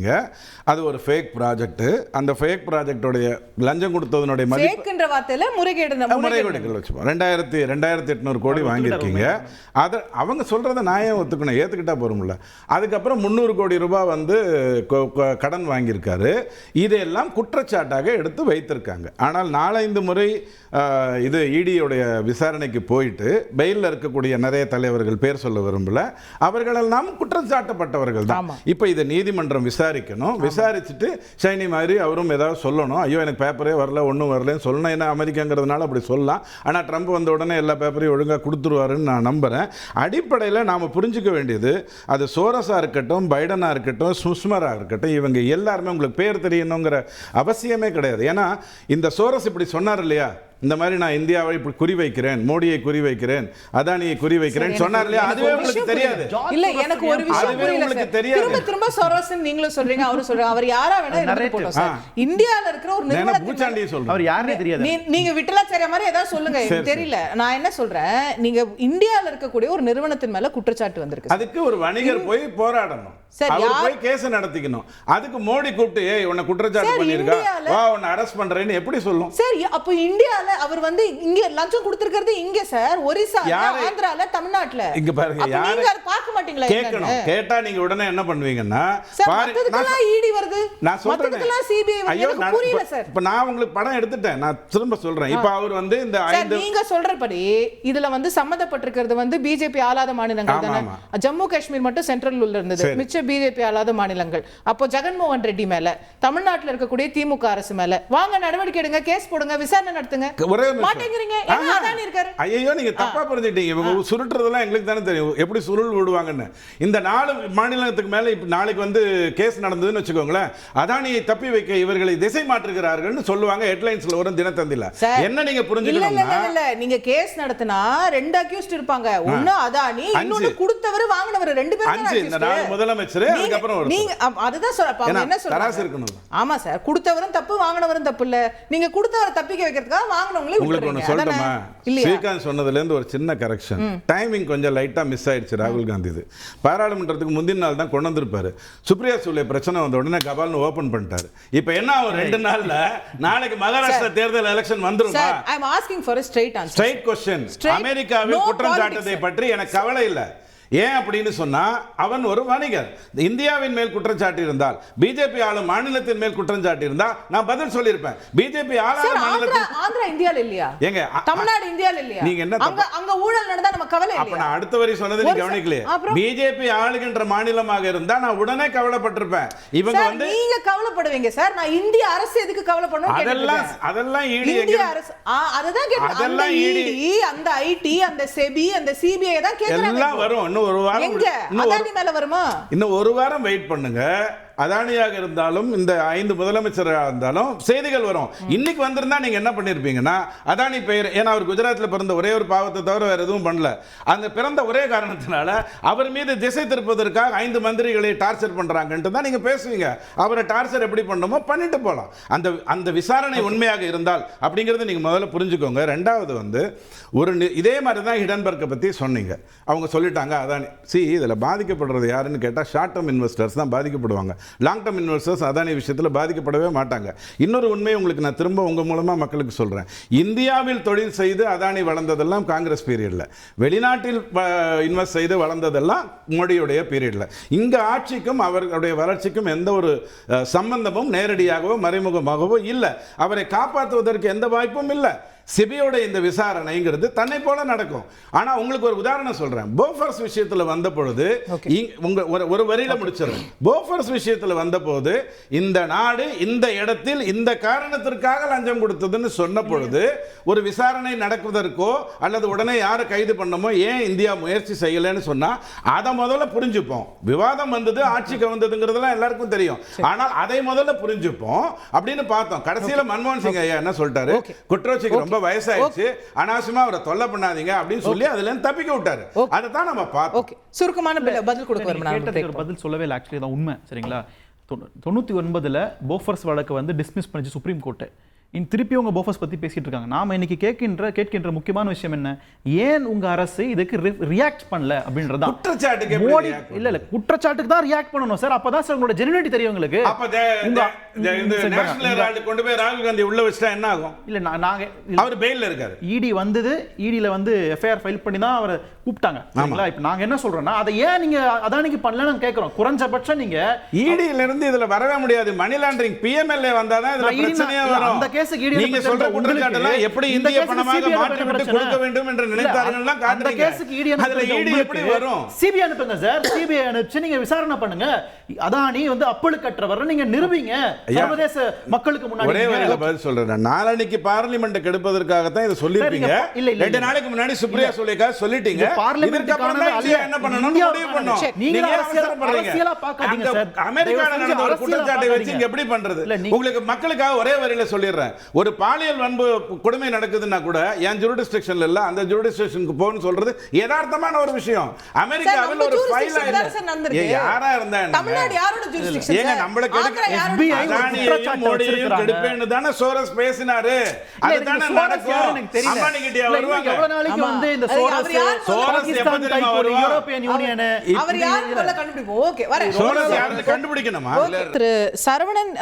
அது ஒரு ஃபேக் ப்ராஜெக்ட். அந்த ஃபேக் ப்ராஜெக்டோடைய லஞ்சம் கொடுத்ததனுடைய
மதிப்புன்ற வார்த்தையில
முறைகேடுகள் வச்சுப்போம். 2,800 கோடி வாங்கியிருக்கீங்க. அதை அவங்க சொல்றதை நான் ஏன் ஒத்துக்கணும்? ஏத்துக்கிட்டா போறோம்ல. அதுக்கப்புறம் 300 கோடி ரூபாய் கடன் வாங்கியிருக்காரு. இதையெல்லாம் குற்றச்சாட்டாக எடுத்து வைத்திருக்காங்க. ஆனால் 4-5 முறை இது இடியோடைய விசாரணைக்கு போயிட்டு பெயிலில் இருக்கக்கூடிய நிறைய தலைவர்கள், பேர் சொல்ல விரும்பல, அவர்களெல்லாம் குற்றம் சாட்டப்பட்டவர்கள் தான். இப்போ இதை நீதிமன்றம் விசாரிக்கணும். விசாரிச்சுட்டு ஷைனி மாதிரி அவரும் ஏதாவது சொல்லணும். ஐயோ எனக்கு பேப்பரே வரல, ஒன்றும் வரலன்னு சொல்லணும். ஏன்னா அமெரிக்காங்கிறதுனால அப்படி சொல்லலாம். ஆனால் ட்ரம்ப் வந்த உடனே எல்லா பேப்பரையும் ஒழுங்காக கொடுத்துருவாருன்னு நான் நம்புகிறேன். அடிப்படையில் நாம் புரிஞ்சுக்க வேண்டியது, அது சோரஸாக இருக்கட்டும், பைடனாக இருக்கட்டும், சுஷ்மராக இருக்கட்டும், இவங்க எல்லாருமே உங்களுக்கு பேர் தெரியணுங்கிற அவசியமே கிடையாது. ஏன்னா இந்த சோரஸ் இப்படி சொன்னார் இல்லையா, இந்த மாதிரி நான் இந்தியாவை இப்படி குறி வைக்கிறேன், மோடியை குறி வைக்கிறேன், அதானியை குறி வைக்கிறேன் சொன்னார் இல்லையா, அதுவே உங்களுக்கு தெரியாது.
இல்ல, எனக்கு ஒரு விஷயம்
உங்களுக்கு தெரியாது.
திரும்ப சோரஸ் நீங்களும் சொல்றீங்க, அவரும் சொல்றாங்க. அவர் யாரா வேணா எடுத்து போட்டோம் சார். இந்தியால இருக்கிற ஒரு
நிறுவனத்தை சொல்றேன், அவர் யாருனே தெரியாது.
நீங்க விட்டலாச்சாரிய மாதிரி ஏதாவது சொல்லுங்க, எனக்கு தெரியல. நான் என்ன சொல்றேன், நீங்க இந்தியால இருக்கக்கூடிய ஒரு நிறுவனத்தின் மேல குற்றச்சாட்டு வந்திருக்கு.
அதுக்கு ஒரு வணிகர் போய் போராடணும், அவர் போய் கேஸ் நடத்திக்கணும். அதுக்கு மோடி கூப்பிட்டு ஏய் உன்னை குற்றச்சாட்டு பண்ணிருக்கா, வா உன்னை அரெஸ்ட் பண்றேன்னு எப்படி சொல்லும்?
சரி, அப்ப இந்தியால அவர் இங்க லஞ்சம் கொடுத்திருக்கிறது இங்க சார், ஒரிசா, ஆந்திரால, தமிழ்நாட்டுல.
இங்க பாருங்க, யாரு
நீங்க பார்க்க மாட்டீங்களா?
கேட்கணும். கேட்டா நீங்க உடனே என்ன பண்ணுவீங்கன்னா,
மத்ததுக்கெல்லாம் ஈடி வருது,
நான் சொல்றேன்,
மத்ததுக்கெல்லாம் சிபிஐ வருது. எனக்கு புரியல சார்.
இப்ப நான் உங்களுக்கு படம் எடுத்துட்டேன், நான் திரும்ப சொல்றேன். இப்ப அவர் இந்த
நீங்க சொல்றபடி இதுல சம்பந்தப்பட்டிருக்கிறது பிஜேபி ஆளாத மாநிலங்கள் தானே. ஜம்மு காஷ்மீர் மட்டும் சென்ட்ரல் உள்ள இருந்தது, மிச்ச பிஜேபி ஆளாத மாநிலங்கள். அப்போ ஜெகன்மோகன் ரெட்டி மேல, தமிழ்நாட்டில் இருக்கக்கூடிய திமுக அரசு மேல வாங்க நடவடிக்கை எடுங்க, கேஸ் போடுங்க, விசாரணை நடத்துங்க.
ஒரே நிமிஷம்.
மாட்டேங்கிறீங்க ஏன்னா அதானி இருக்காரு.
ஐயோ நீங்க தப்பா புரிஞ்சுட்டீங்க. இவங்க சுருட்டுறதெல்லாம் எங்களுக்கு தானே தெரியும் எப்படி சுருள் விடுவாங்கன்னு. இந்த 4 மாநிலத்துக்கு மேல இப்ப நாளைக்கு வந்து கேஸ் நடந்ததுன்னு வச்சுக்கோங்களேன், அதானியை தப்பி வைக்க இவர்களை திசை மாற்றுகிறார்கள்னு சொல்லுவாங்க ஹெட்லைன்ஸ்ல வரும் தினத்தந்தில. என்ன நீங்க புரிஞ்சுக்கணும்னா,
இல்ல நீங்க கேஸ் நடத்தினா 2 அக்யூஸ்ட் இருப்பாங்க. ஒன்னு அதானி, இன்னொன்னு கொடுத்தவர் வாங்குனவர், 2 பேரும்
5 இந்த 4 முதலமைச்சர் அதுக்கு அப்புறம்
நீங்க அதுதான் சொல்றப்ப அவங்க என்ன சொல்றாங்க? ஆமா சார், கொடுத்தவரும் தப்பு வாங்குனவரும் தப்பு இல்ல. நீங்க கொடுத்தவரை தப்பிக்க வைக்கிறதுக்காக வாங்குனவங்களே
உங்களுக்கு ஒன்று சொல்லட்டுமா? ஸ்ரீகாந்த் சொன்னதுலேருந்து ஒரு சின்ன கரெக்ஷன். டைமிங் கொஞ்சம் லைட்டாக மிஸ் ஆயிடுச்சு ராகுல் காந்தி. இது பாராளுமன்றத்துக்கு முந்தின நாள் தான் கொண்டு வந்திருப்பாரு. சுப்ரியா சூலே பிரச்சனை வந்த உடனே கபால்னு ஓபன் பண்ணிட்டாரு. இப்போ என்ன ஆகும் 2 நாள்ல? நாளைக்கு மகாராஷ்டிரா தேர்தல் எலெக்ஷன் வந்துருமா?
I am asking for a straight answer.
Straight question. அமெரிக்காவில் குற்றம் சாட்டதை பற்றி எனக்கு கவலை இல்லை. ஏன் அப்படின்னு சொன்னா, அவன் ஒரு வணிகர். இந்தியாவின் மேல் குற்றச்சாட்டு இருந்தால், பிஜேபி ஆளும் மாநிலத்தின் மேல் குற்றச்சாட்டு இருந்தால் நான் பதில் சொல்லியிருப்பேன். பிஜேபி ஆளாத மாநிலத்தில்
ஆந்திரா இந்தியால இல்லையா?
ஏங்க
தமிழ்நாடு இந்தியால இல்லையா?
நீங்க என்ன
அங்க ஊழல் நடந்தா நம்ம கவலை இல்லையா?
அப்ப நான் அடுத்த வரி சொன்னது நீங்க கவனிக்கலையே. பிஜேபி ஆளுகின்ற மாநிலமாக இருந்தா நான் உடனே கவலைப்பட்டிருப்பேன். இவங்க வந்து
நீங்க கவலைப்படுவீங்க சார். நான் இந்திய அரசு எதுக்கு கவலைப்படணும்?
அதெல்லாம் ஈடி
இந்திய அரசு அதுதான் கேக்குறேன். அதெல்லாம் ஈடி, அந்த ஐடி, அந்த செபி, அந்த சிபிஐ தான் கேக்குறாங்க.
எல்லாம் வரும். இன்னும் ஒரு வாரம், இன்னும் ஒரு வாரம் வெயிட் பண்ணுங்க. அதானியாக இருந்தாலும் இந்த 5 முதலமைச்சராக இருந்தாலும் செய்திகள் வரும். இன்னைக்கு வந்திருந்தா நீங்க என்ன பண்ணிருப்பீங்கன்னா, அதானி பெயர், ஏன்னா அவர் குஜராத்தில் பிறந்த ஒரே ஒரு பாவத்தை தவிர வேற எதுவும் பண்ணல. அந்த பிறந்த ஒரே காரணத்தினால அவர் மீது திசை திருப்பதற்காக 5 மந்திரிகளை டார்ச்சர் பண்றாங்கன்ட்டு தான் நீங்க பேசுவீங்க. அவரை டார்ச்சர் எப்படி பண்ணணுமோ பண்ணிட்டு போலாம். அந்த விசாரணை உண்மையாக இருந்தால் அப்படிங்கறது நீங்க முதல்ல புரிஞ்சுக்கோங்க. ரெண்டாவது வந்து ஒரு இதே மாதிரி தான் ஹிடன்பர்க்கை பத்தி சொன்னீங்க. அவங்க சொல்லிட்டாங்க அதானி இதில் பாதிக்கப்படுறது யாருன்னு கேட்டால் ஷார்ட் டேர்ம் இன்வெஸ்டர்ஸ் தான் பாதிக்கப்படுவாங்க. லாங் டேர்ம் இன்வெஸ்டர்ஸ் அதானி விஷயத்தில் பாதிக்கப்படவே மாட்டாங்க. இன்னொரு உண்மையை உங்களுக்கு நான் திரும்ப உங்கள் மூலமாக மக்களுக்கு சொல்கிறேன். இந்தியாவில் தொழில் செய்து அதானி வளர்ந்ததெல்லாம் காங்கிரஸ் பீரியடில், வெளிநாட்டில் இன்வெஸ்ட் செய்து வளர்ந்ததெல்லாம் மோடியுடைய பீரியடில். இங்கே ஆட்சிக்கும் அவர்களுடைய வளர்ச்சிக்கும் எந்த ஒரு சம்பந்தமும் நேரடியாகவோ மறைமுகமாகவோ இல்லை. அவரை காப்பாற்றுவதற்கு எந்த வாய்ப்பும் இல்லை. சிபியோட இந்த விசாரணைங்கிறது தன்னை போல நடக்கும். ஆனா உங்களுக்கு ஒரு உதாரணம் சொல்றேன். போஃபர்ஸ் விஷயத்துல வந்த பொழுது ஒரு வரியில முடிச்சிடறேன். போஃபர்ஸ் விஷயத்துல வந்த போது இந்த நாடு இந்த இடத்தில் இந்த காரணத்திற்காக லஞ்சம் கொடுத்ததுன்னு சொன்ன பொழுது ஒரு விசாரணை நடக்குவதற்கோ அல்லது உடனே யாரை கைது பண்ணமோ ஏன் இந்தியா முயற்சி செய்யலன்னு சொன்னா அதை முதல்ல புரிஞ்சுப்போம். விவாதம் வந்தது, ஆட்சிக்கு வந்ததுங்கிறதுலாம் எல்லாருக்கும் தெரியும். ஆனால் அதை முதல்ல புரிஞ்சுப்போம் அப்படின்னு பார்த்தோம். கடைசியில மன்மோகன் சிங் ஐயா என்ன சொல்லிட்டாரு, குற்றவாளிக்கு ரொம்ப வயசாயிடுச்சு, அனாவசியமா அவரை தொல்லை பண்ணாதீங்க அப்படின்னு சொல்லி அதுல இருந்து தப்பிக்க விட்டாரு. அதை தான் நம்ம பார்த்தோம்.
ஓகே, சுருக்கமான பதில் கொடுக்க
ஒரு பதில் சொல்லவே இல்லை. ஆக்சுவலி தான் உண்மை. சரிங்களா, 99ல போஃபர்ஸ் வழக்கு வந்து டிஸ்மிஸ் பண்ணிச்சு சுப்ரீம் கோர்ட்டு. திருப்பி உங்க போஃபர்ஸ் பத்தி பேசிட்டு இருக்காங்க. நாம இன்னைக்கு கேட்கின்ற முக்கியமான விஷயம் என்ன, ஏன் உங்க அரசு இதுக்கு ரியாக்ட் பண்ணல அப்படின்றதா.
குற்றச்சாட்டுக்கு
மோடி இல்ல குற்றச்சாட்டுக்கு தான் ரியாக்ட் பண்ணணும் சார். அப்பதான் சார் உங்களோட ஜெனுயினிட்டி தெரியும் உங்களுக்கு.
அப்ப நேஷனல் ஹெரால்ட் கொண்டு போய் ராகுல் காந்தி உள்ள வச்சா என்ன ஆகும்?
இல்ல நாங்க
அவர் பெயில்ல இருக்காரு.
இடி வந்தது, இடில வந்து எஃப்ஐஆர் ஃபைல் பண்ணி தான் அவரை கூப்பிட்டாங்க. சரிங்களா, இப்போ நாங்க என்ன சொல்றோம்னா அதை ஏன் நீங்க அதானிக்கு பண்ணலன்னு கேக்குறோம். குறைஞ்சபட்சம் நீங்க
இடில இருந்து இதுல வரவே முடியாது. மணி லாண்டரிங் பிஎம்எல்ஏ வந்தாதான் இதுல பிரச்சனையே வரும்.
அந்த கேஸுக்கு இடி
நீங்க சொல்ற குற்றச்சாட்டுலாம் எப்படி இந்திய பணமாக மாற்றி விட்டு கொடுக்க வேண்டும் என்று நினைத்தார்கள்லாம் காட்டுறீங்க.
அந்த கேஸுக்கு இடி
அதுல இடி எப்படி வரும்?
சிபிஐ அனுப்புங்க சார். சிபிஐ அனுப்பிச்சு நீங்க விசாரணை பண்ணுங்க. அதானி வந்து அப்பழுக்கற்றவர் நீங்க நிரூபிங்க சர்வதேச மக்களுக்கு முன்னாடி.
ஒரே வரியில பதில் சொல்றேன். நாளைக்கு பார்லிமெண்ட் கெடுப்பதற்காக தான் இத சொல்லிருப்பீங்க. 2 நாளைக்கு முன்னாடி சுப்ரியா சூலேக்கா சொல்லிட்டீங்க. பார்லிமெண்ட்க்கான என்ன பண்ணனும் முடிவு பண்ணோம். நீங்க அரசியலா பார்க்காதீங்க சார். அமெரிக்கால நடந்த ஒரு குற்றச்சாட்டை வச்சு இங்க எப்படி பண்றது? உங்களுக்கு மக்களுக்காக ஒரே வரியில சொல்லிடுறேன். ஒரு பாலியல் வன்பு கொடுமை நடக்குதுன்னா கூட என் ஜூரிடிஸ்டிக்ஷன்ல இல்ல, அந்த ஜூரிடிஸ்டிக்ஷனுக்கு போன்னு சொல்றது யதார்த்தமான ஒரு விஷயம். அமெரிக்காவில் ஒரு ஃபைல் ஆயிடுச்சு. யாரா இருந்தா
தமிழ்நாடு யாரோட ஜூரிஸ்டிக்ஷன்?
ஏங்க நம்மளுக்கு FBI அதானியையும் மோடியையும் கெடுப்பேன்னு தானே சோரஸ் பேசினாரு. அதுதானே நடக்கும். அம்பானி கிட்ட வருவாங்க.
எவ்வளவு நாளைக்கு வந்து இந்த சோரஸ் எப்ப தெரியுமா வருவாங்க? யூரோப்பியன் யூனியன்
அவர் யாரு சொல்ல கண்டுபிடிப்போம். ஓகே வர
சோரஸ் யாரு கண்டுபிடிக்கணுமா?
திரு சரவணன்,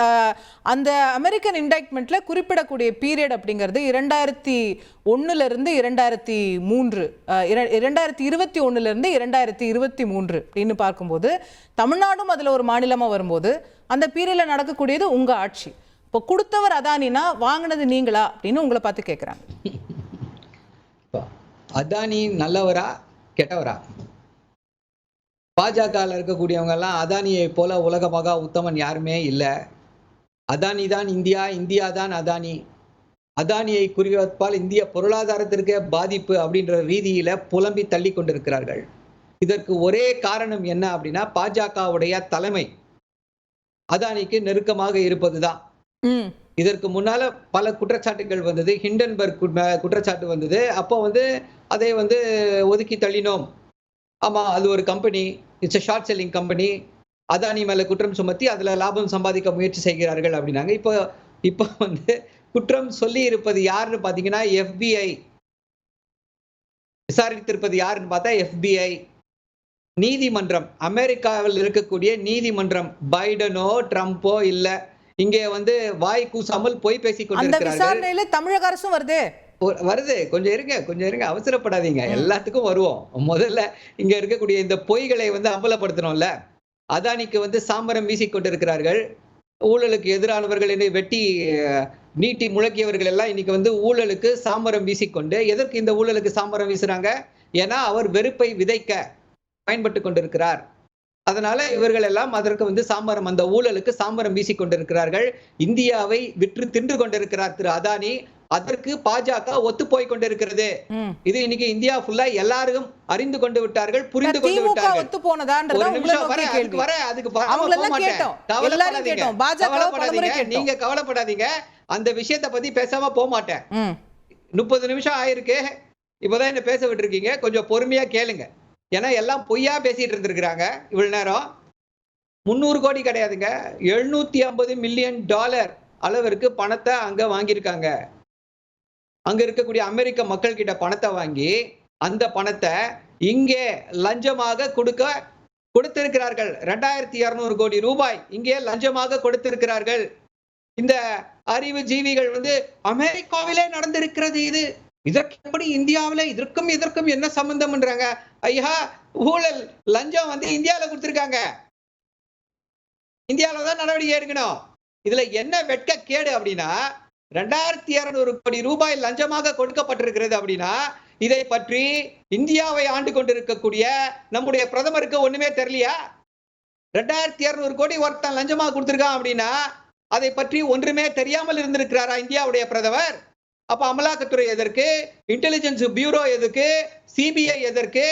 அந்த அமெரிக்கன் இண்டைட்மெண்ட்ல குறிப்பிடக்கூடிய பீரியட் அப்படிங்கிறது 2001 இருந்து 2003, 2021 இருந்து 2023 அப்படின்னு பார்க்கும்போது தமிழ்நாடும் அதுல ஒரு மாநிலமா வரும்போது அந்த பீரியட்ல நடக்கக்கூடியது உங்க ஆட்சி. இப்போ கொடுத்தவர் அதானினா வாங்கினது நீங்களா அப்படின்னு உங்களை பார்த்து கேட்குறாங்க.
அதானி நல்லவரா கெட்டவரா? பாஜகவில் இருக்கக்கூடியவங்க எல்லாம் அதானியை போல உலக மகா உத்தமன் யாருமே இல்லை. அதானி தான் இந்தியா, இந்தியா தான் அதானி. அதானியை குறிவைப்பால் இந்திய பொருளாதாரத்திற்கு பாதிப்பு அப்படின்ற ரீதியில புலம்பி தள்ளி கொண்டிருக்கிறார்கள். இதற்கு ஒரே காரணம் என்ன அப்படின்னா பாஜகவுடைய தலைமை அதானிக்கு நெருக்கமாக இருப்பதுதான்.
ம்.
இதற்கு முன்னால பல குற்றச்சாட்டுகள் வந்தது. ஹிண்டன்பர்க் குற்றச்சாட்டு வந்தது. அப்போ அதை ஒதுக்கி தள்ளினோம். ஆமா, அது ஒரு company, it's a short selling company. Adani மேல குற்றம் சுமத்தி அதுல லாபம் சம்பாதிக்க முயற்சி செய்கிறார்கள் அப்படின்னாங்க. இப்போ குற்றம் சொல்லி இருப்பது யாருன்னு பாத்தீங்கன்னா FBI. விசாரித்திருப்பது யாருன்னு பார்த்தா FBI. நீதிமன்றம், அமெரிக்காவில் இருக்கக்கூடிய நீதிமன்றம். பைடனோ ட்ரம்போ இல்ல. இங்கே வாய் கூசாமல் பொய் பேசிக்
அந்த
கொண்டிருக்கிறார்கள்.
விசாரணையில தமிழக அரசும் வருது.
வருது. கொஞ்சம் இருங்க, அவசரப்படாதீங்க. எல்லாத்துக்கும் வருவோம். முதல்ல இங்க இருக்கக்கூடிய இந்த பொய்களை அம்பலப்படுத்தணும்ல. அதானிக்கு சாமரம் வீசிக் கொண்டிருக்கிறார்கள். ஊழலுக்கு எதிரானவர்கள் என்று வெட்டி நீட்டி முழக்கியவர்கள் எல்லாம் இன்னைக்கு ஊழலுக்கு சாமரம் வீசிக்கொண்டு, எதற்கு இந்த ஊழலுக்கு சாமரம் வீசுறாங்க? ஏன்னா அவர் வெறுப்பை விதைக்க பயன்பட்டு கொண்டிருக்கிறார். அதனால இவர்கள் எல்லாம் அதற்கு சாமரம், அந்த ஊழலுக்கு சாமரம் வீசிக் கொண்டிருக்கிறார்கள். இந்தியாவை விற்று தின்று கொண்டிருக்கிறார் திரு அதானி. அதற்கு பாஜக ஒத்து போய் கொண்டிருக்கிறது. இது இன்னைக்கு இந்தியா ஃபுல்லா எல்லாரும் அறிந்து கொண்டு விட்டார்கள், புரிந்து கொண்டு
திமுக
விட்டார்கள்.
ஒத்து போனதான்றத
ஒரு
உங்களை
நிமிஷம்
நோக்கிய கேள்வி.
அதுக்கு
அவங்கள எல்லாம் கேட்டோம். எல்லாரும் கேட்டோம். பாஜக பலமுறை கேட்டோம்.
நீங்க கவலைப்படாதீங்க. அந்த விஷயத்தை பத்தி பேசாம போக மாட்டேன்.
ம்.
30 நிமிஷம் ஆயிருக்கு. இப்பதான் என்ன பேச விட்டுருக்கீங்க. கொஞ்சம் பொறுமையா கேளுங்க. ஏன்னா எல்லாம் பொய்யா பேசிட்டு இருந்திருக்கிறாங்க இவ்வளவு நேரம். 300 கோடி கிடையாதுங்க, $750 மில்லியன் அளவிற்கு பணத்தை அங்க வாங்கியிருக்காங்க. அங்க இருக்கக்கூடிய அமெரிக்க மக்கள் கிட்ட பணத்தை வாங்கி அந்த பணத்தை இங்கே லஞ்சமாக கொடுத்திருக்கிறார்கள். 2200 கோடி ரூபாய் இங்கே லஞ்சமாக கொடுத்திருக்கிறார்கள். இந்த அறிவு ஜீவிகள் அமெரிக்காவிலே நடந்திருக்கிறது இது. இதற்கு எப்படி இந்தியாவில இதற்கும் என்ன சம்பந்தம்ன்றாங்க? ஐயா, ஊழல் லஞ்சம் இந்தியாவில கொடுத்திருக்காங்க. இந்தியாவில தான் நடவடிக்கை எடுக்கணும். இதுல என்ன வெட்க கேடு அப்படின்னா 2200 கோடி ரூபாய் லஞ்சமாக கொடுக்கப்பட்டிருக்கிறது அப்படின்னா இதை பற்றி இந்தியாவை ஆண்டு கொண்டிருக்கக்கூடிய நம்முடைய பிரதமருக்கு ஒண்ணுமே தெரியலையா? 2200 கோடி ஒருத்தன் லஞ்சமாக கொடுத்திருக்கான் அப்படின்னா அதை பற்றி ஒன்றுமே தெரியாமல் இருந்திருக்கிறாரா இந்தியாவுடைய பிரதமர்? அப்ப அமலாக்கத்துறை எதற்கு? இன்டெலிஜென்ஸ் பியூரோ எதற்கு? சிபிஐ எதற்கு?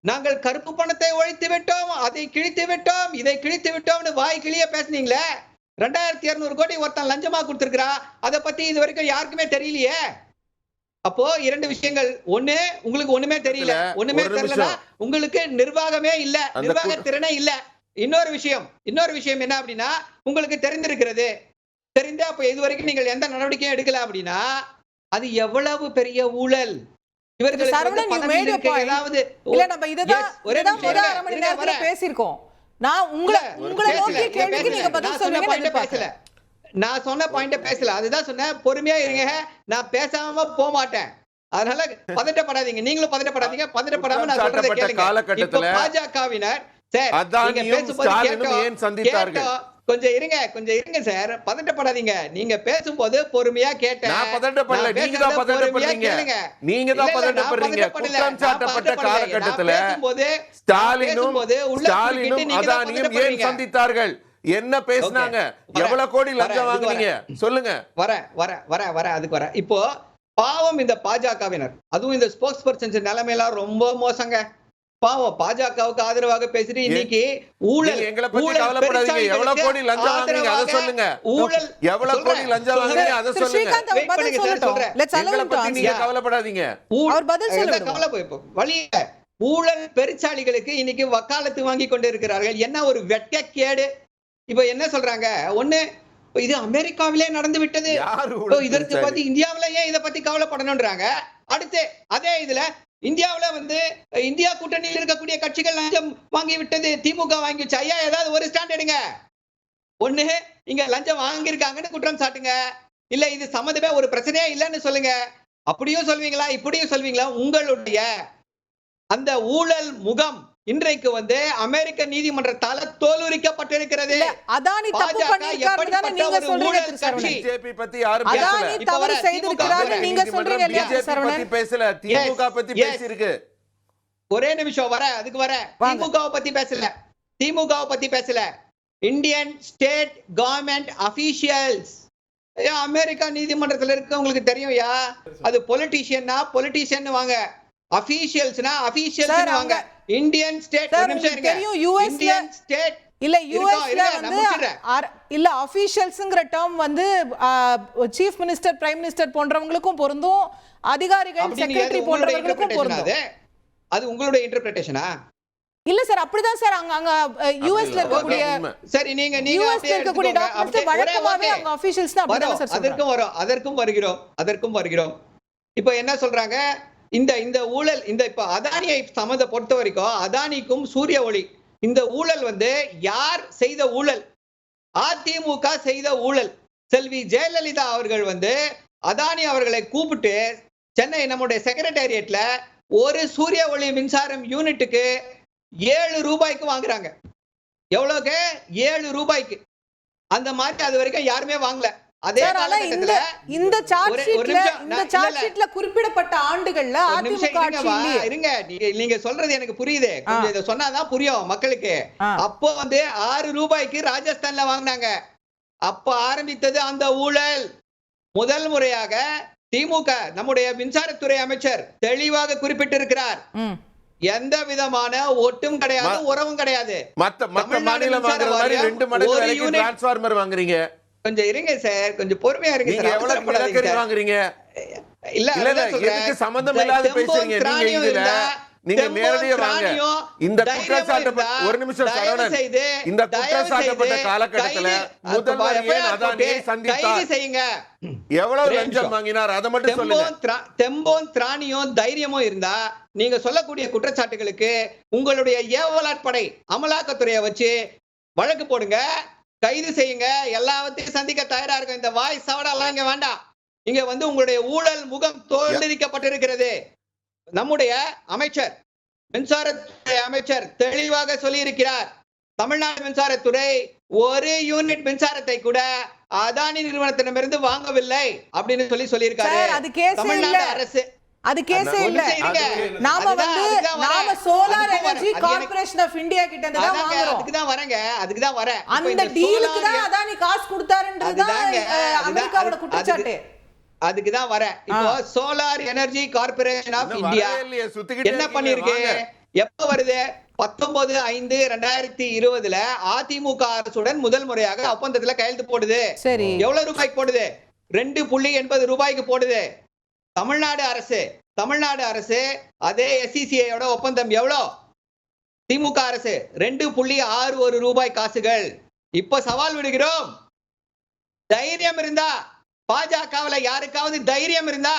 நாங்கள் கருப்பு பணத்தை ஒழித்து விட்டோம், அதை கிழித்து விட்டோம், இதை கிழித்து விட்டோம்னு வாய் கிளிய பேசுனீங்களே. 2200 கோடி ஒருத்தன் லஞ்சமா கொடுத்திருக்கிறா, அதை பத்தி இது வரைக்கும் யாருக்குமே தெரியலையே. அப்போ 2 விஷயங்கள். ஒண்ணு, உங்களுக்கு ஒண்ணுமே தெரியல. ஒண்ணுமே தெரியலனா உங்களுக்கு நிர்வாகமே இல்ல, நிர்வாக திறனே இல்ல. இன்னொரு விஷயம் என்ன அப்படின்னா, உங்களுக்கு தெரிந்திருக்கிறது. தெரிந்து அப்ப இதுவரைக்கும் நீங்கள் எந்த நடவடிக்கையும் எடுக்கல அப்படின்னா அது எவ்வளவு பெரிய ஊழல். இவர்களுக்கு
பேசியிருக்கோம். நான் உங்களை நோக்கிய கேள்விக்கு நீங்க பதில் சொல்லுங்க.
நான் சொன்ன பாயிண்ட பேசல, அதுதான் சொன்னேன். பொறுமையா இருங்க, நான் பேசாம போக மாட்டேன். அதனால பதட்டப்படாதீங்க, நீங்களும் பதட்டப்படாதீங்க. பதட்டப்படாம நான் சொல்றதை கேளுங்க. இப்ப பாஜகவினர் கொஞ்சம் இருங்க சார், பதட்டப்படாதீங்க. நீங்க பேசும்போது பொறுமையா கேட்டேன்.
சந்தித்தார்கள். என்ன பேசினாங்க? எவ்வளவு கோடி லஞ்சம் வாங்குனீங்க சொல்லுங்க.
அதுக்கு வர. இப்போ பாவம் இந்த பாஜகவினர், அதுவும் இந்த ஸ்போக்ஸ் பர்சன்ஸ் நிலைமையெல்லாம் ரொம்ப மோசங்க. பாவம், பாஜகவுக்கு ஆதரவாக பேசிட்டு இன்னைக்கு ஊழல்
எங்களை பத்தி கவலைப்படாதீங்க. எவ்வளவு கோடி லஞ்சம் வாங்குனீங்க அத சொல்லுங்க. ஊழல் எவ்வளவு கோடி லஞ்சம் வாங்குனீங்க அத சொல்லுங்க. எங்களை பத்தி நீங்க கவலைப்படாதீங்க.
அவர் பதில் சொல்லுங்க.
வழியில ஊழல் பெருச்சாளிகளுக்கு இன்னைக்கு வக்காலத்து வாங்கி கொண்டு இருக்கிறார்கள். என்ன ஒரு வெட்கக்கேடு. இப்ப என்ன சொல்றாங்க? ஒண்ணு, இது அமெரிக்காவிலே நடந்து விட்டது, இதற்கு பத்தி இந்தியாவில ஏன் இதை பத்தி கவலைப்படணும்ன்றாங்க. அடுத்து அதே இதுல இந்தியாவில இந்தியா கூட்டணியில் இருக்கக்கூடிய கட்சிகள் லஞ்சம் வாங்கி விட்டது, திமுக வாங்கி வச்சு. ஐயா, ஏதாவது ஒரு ஸ்டாண்ட் எடுங்க. ஒண்ணு, இங்க லஞ்சம் வாங்கியிருக்காங்கன்னு குற்றம் சாட்டுங்க, இல்ல இது சம்மந்தமே ஒரு பிரச்சனையே இல்லைன்னு சொல்லுங்க. அப்படியும் சொல்வீங்களா, இப்படியும் சொல்வீங்களா? உங்களுடைய அந்த ஊழல் முகம் இன்றைக்கு அமெரிக்க நீதிமன்றத்தால தோலுரிக்கப்பட்டிருக்கிறது.
அதானி தப்பு பண்ணிருக்காரு தானே நீங்க சொல்றீங்க சரவணன்.
பிஜேபி பத்தி யாரும் பேசல.
அதானி தவறு செய்திருக்காரு நீங்க சொல்றீங்க இல்லையா சரவணன்?
பத்தி பேசல, திமுக பத்தி பேசி இருக்கு.
ஒரே நிமிஷம் அதுக்கு வர. திமுக பத்தி பேசல. Indian state government officials America நீதிமன்றத்துல இருக்கவங்களுக்கு தெரியும்யா. அது பொலிட்டீஷியன் வாங்க, அபிஷியல்ஸ்னா அபிஷியல்ஸ் வாங்க. இந்தியன் ஸ்டேட்
சார் உங்களுக்கு தெரியும் யுஎஸ்ல
இந்தியன் ஸ்டேட்
இல்ல யுஎஸ்ல வந்து இல்ல அபிஷியல்ஸ்ங்கற டேர்ம் வந்து சீஃப் மினிஸ்டர் பிரைம் மினிஸ்டர் போன்றவங்களுக்கும் பொருந்தும், அதிகாரிகள் செக்ரட்டரி போன்றவங்களுக்கும் பொருந்தும்.
அது உங்களுடைய இன்டர்பிரேஷனா?
இல்ல சார் அப்படிதான் சார் அங்க யுஎஸ்ல இருக்கக்கூடிய
சரி நீங்க
யுஎஸ்ல இருக்கக்கூடிய டாக்டர்ஸ் வழக்கமாவே அங்க அபிஷியல்ஸ் அப்படிதான் சார் சொல்றாங்க.
அதற்கும் வருகிறோம். இப்போ என்ன சொல்றாங்க, இந்த ஊழல், இந்த இப்ப அதானியை சம்பந்த பொறுத்த வரைக்கும் அதானிக்கும் சூரிய ஒளி இந்த ஊழல் வந்து யார் செய்த ஊழல்? அதிமுக செய்த ஊழல். செல்வி ஜெயலலிதா அவர்கள் வந்து அதானி அவர்களை கூப்பிட்டு சென்னை நம்முடைய செக்ரட்டேரியட்ல ஒரு சூரிய ஒளி மின்சாரம் யூனிட்டுக்கு 7 ரூபாய்க்கு வாங்குறாங்க. எவ்வளவுக்கு? 7 ரூபாய்க்கு. அந்த மாதிரி அது வரைக்கும் யாருமே வாங்கல. அதே காலகட்டத்துல
இந்த சார்ட் ஷீட்ல குறிப்பிடப்பட்ட ஆண்டுகள்ல அதிமுக
இருங்க, நீங்க சொல்றது எனக்கு புரியுது, கொஞ்சம் இத சொன்னாதான் புரியும் மக்களுக்கு. அப்போ வந்து 6 ரூபாய்க்கு ராஜஸ்தான்ல வாங்கினாங்க. அப்ப ஆரம்பித்தது அந்த ஊழல். முதல் முறையாக திமுக நம்முடைய மின்சாரத்துறை அமைச்சர் தெளிவாக குறிப்பிட்டிருக்கிறார், எந்த விதமான ஒட்டும் கிடையாது, உறவும் கிடையாது.
மத்த மாநிலம் வாங்குற மாதிரி 2 மடங்கு விலைக்கு டிரான்ஸ்ஃபார்மர் வாங்குறீங்க.
கொஞ்சம் இருங்க சார், கொஞ்சம் பொறுமையா இருங்க சார்.
எவ்வளவு நிலக்கரி வாங்குறீங்க? இல்ல எதுக்கு சம்பந்தம் இல்லாத பேசுறீங்க நீங்க? இதுல நீங்க நேரடியா வாங்க. இந்த குற்றச்சாட்டப்பட்ட ஒரு நிமிஷம் சரவணன், இந்த குற்றச்சாட்டப்பட்ட காலகட்டத்துல முதல்வர் ஏன் அதானியை சந்தித்தார்? எவ்வளவு லஞ்சம் வாங்கினார் அதை மட்டும் சொல்லுங்க.
தெம்போம் திராணியும் தைரியமும் இருந்தா நீங்க சொல்லக்கூடிய குற்றச்சாட்டுகளுக்கு உங்களுடைய ஏவலாட்படை அமலாக்கத்துறையை வச்சு வழக்கு போடுங்க, கைது செய்யுங்க, எல்லாத்தையும் சந்திக்க தயாரா இருக்கும். இந்த வாய் சவடெல்லாம் இங்க வேண்டாம். இங்க வந்து உங்களுடைய ஊழல் முகம் தோல்விக்கப்பட்டிருக்கிறது. நம்முடைய அமைச்சர், மின்சாரத்துறை அமைச்சர் தெளிவாக சொல்லி இருக்கிறார், தமிழ்நாடு மின்சாரத்துறை ஒரு யூனிட் மின்சாரத்தை கூட அதானி நிறுவனத்திடமிருந்து வாங்கவில்லை அப்படின்னு சொல்லியிருக்காரு. தமிழ்நாடு அரசு
அது கேஸே இல்ல. நாம solar energy corporation of India கிட்ட இருந்து தான் வாங்குறோம்.
அதுக்கு தான் வரேன்.
அந்த டீலுக்கு தான் அதானி காசு கொடுத்தாருன்றது தான் அமெரிக்காவோட குற்றச்சாட்டு.
அதுக்கு தான் வரேன். இப்போ solar energy corporation of India என்ன பண்ணிருக்கு? எப்ப வருது? 19/5/2020 அதிமுக அரசுடன் முதல் முறையாக ஒப்பந்தத்துல கையெழுத்து போடுது.
சரி,
எவ்வளவு ரூபாய்க்கு போடுது? 2.80 ரூபாய்க்கு போடுது. தமிழ்நாடு அரசு அதே SCCA ஒப்பந்தம் எவ்வளோ? திமுக அரசு 2.61 ரூபாய் காசுகள். இப்ப சவால் விடுகிறோம், தைரியம் இருந்தா, பாஜகவுல யாருக்காவது தைரியம் இருந்தா,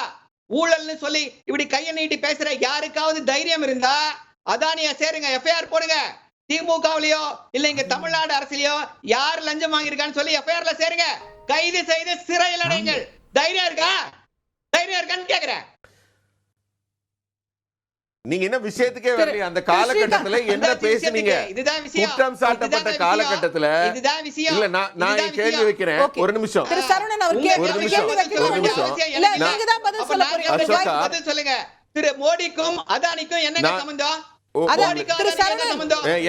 ஊழல்னு சொல்லி இப்படி கையை நீட்டி பேசுற யாருக்காவது தைரியம் இருந்தா அதானியா சேருங்க, FIR போடுங்க. திமுகவிலயோ இல்ல இங்க தமிழ்நாடு அரசியலையோ யார் லஞ்சம் வாங்கியிருக்கான்னு சொல்லி FIRல சேருங்க, கைது செய்து சிறையில் அடைங்கள். தைரியம் இருக்கா? தைரியம் இருக்கான்னு கேக்குறேன்.
நீங்க என்ன விஷயத்துக்கே வரலையா? அந்த காலகட்டத்துல என்ன பேசுனீங்க? குற்றம் சாட்டப்பட்ட காலகட்டத்துல இல்ல நான் கேள்வி வைக்கிறேன். ஒரு நிமிஷம்
பதில் சொல்லுங்க. திரு மோடிக்கும் அதானிக்கும் என்ன சம்பந்தம்?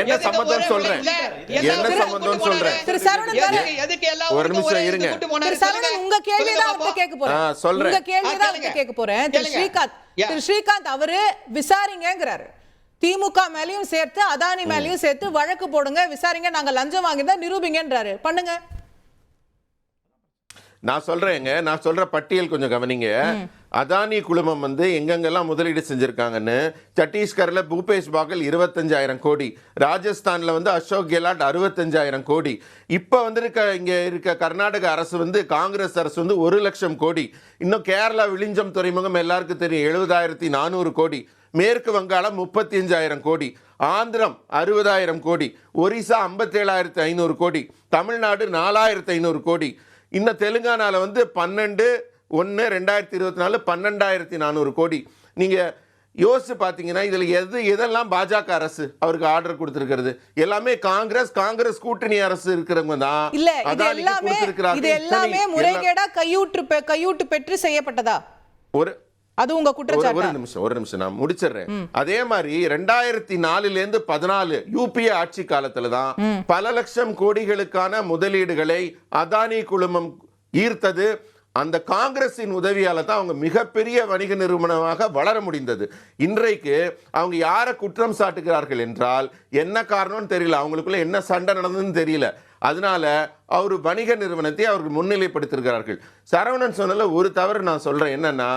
என்ன சம்பந்தம் சொல்றேன், என்ன சம்பந்தம் சொல்றேன். ஒரு நிமிஷம் இருங்க,
உங்க கேள்விதான் கேட்க போறேன்.
சொல்றேன்,
கேட்க போறேன். திரு ஸ்ரீகாந்த் அவரு விசாரிங்கிறாரு, திமுக மேலயும் சேர்த்து அதானி மேலயும் சேர்த்து வழக்கு போடுங்க, விசாரிங்க, நாங்க லஞ்சம் வாங்கிதான் நிரூபிங்கன்றாரு. பண்ணுங்க.
நான் சொல்றேங்க, நான் சொல்ற பட்டியல் கொஞ்சம் கவனிங்க. அதானி குழுமம் வந்து எங்கெங்கெல்லாம் முதலீடு செஞ்சிருக்காங்கன்னு, சத்தீஸ்கர்ல பூபேஷ் பாகல் 25,000 கோடி, ராஜஸ்தான்ல வந்து அசோக் கெலாட் 65,000 கோடி, இப்ப வந்து இங்க இருக்க கர்நாடக அரசு வந்து காங்கிரஸ் அரசு வந்து 1 லட்சம் கோடி, இன்னும் கேரளா விழிஞ்சம் துறைமுகம் எல்லாருக்கும் தெரியும் 70,400 கோடி, மேற்கு வங்காளம் 35,000 கோடி, ஆந்திரம் 60,000 கோடி, ஒரிசா 57,500 கோடி, தமிழ்நாடு 4,500 கோடி, இன்னும் தெலுங்கானால வந்து 12/1/2024 12,400 கோடி. நீங்க யோசிச்சு பாத்தீங்கன்னா இதுல எதெல்லாம் பாஜக அரசு அவருக்கு ஆர்டர் கொடுத்திருக்கிறது? எல்லாமே காங்கிரஸ் கூட்டணி அரசு இருக்கிறவங்க தான்.
இல்ல இது எல்லாமே முறைகேடா கையூட்டு பெற்று செய்யப்பட்டதா? அது உங்க குற்றச்சாட்டு?
ஒரு நிமிஷம் நான் முடிச்சிடுறேன். அதே மாதிரி 2004 இருந்து 14 UPA ஆட்சி காலத்துல தான் பல லட்சம் கோடிகளுக்கான முதலீடுகளை அதானி குழுமம் ஈர்த்தது அந்த காங்கிரஸின் உதவியால தான் அவங்க மிகப்பெரிய வணிக நிறுவனமாக வளர முடிந்தது. இன்றைக்கு அவங்க யாரை குற்றம் சாட்டுகிறார்கள் என்றால் என்ன காரணம்னு தெரியல, அவங்களுக்குள்ள என்ன சண்டை நடந்ததுன்னு தெரியல. அதனால அவர் வணிக நிறுவனத்தை அவர்கள் முன்னிலைப்படுத்திருக்கிறார்கள். சரவணன் சொன்னல ஒரு தவறு நான் சொல்றேன், என்னன்னா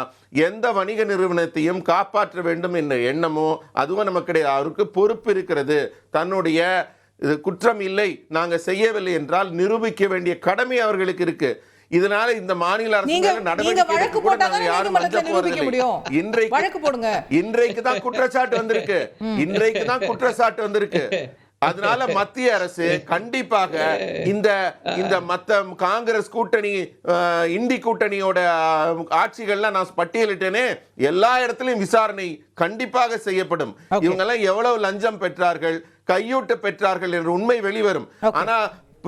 எந்த வணிக நிறுவனத்தையும் காப்பாற்ற வேண்டும் என்ற எண்ணமோ அதுவும் நமக்கு கிடையாது. அவருக்கு பொறுப்பு இருக்கிறது, தன்னுடைய குற்றம் இல்லை நாங்கள் செய்யவில்லை என்றால் நிரூபிக்க வேண்டிய கடமை அவர்களுக்கு இருக்கு. இதனால இந்த மாநில அரசு இன்றைக்கு தான் குற்றச்சாட்டு வந்திருக்கு, இன்றைக்கு தான் குற்றச்சாட்டு வந்திருக்கு. அதனால மத்திய அரசு கண்டிப்பாக இந்த மத்த காங்கிரஸ் கூட்டணி இந்தி கூட்டணியோட ஆட்சிகள்லாம் நான் பட்டியலிட்டேனே, எல்லா இடத்திலும் விசாரணை கண்டிப்பாக செய்யப்படும். இவங்க எல்லாம் எவ்வளவு லஞ்சம் பெற்றார்கள், கையூட்டு பெற்றார்கள் என்ற உண்மை வெளிவரும். ஆனா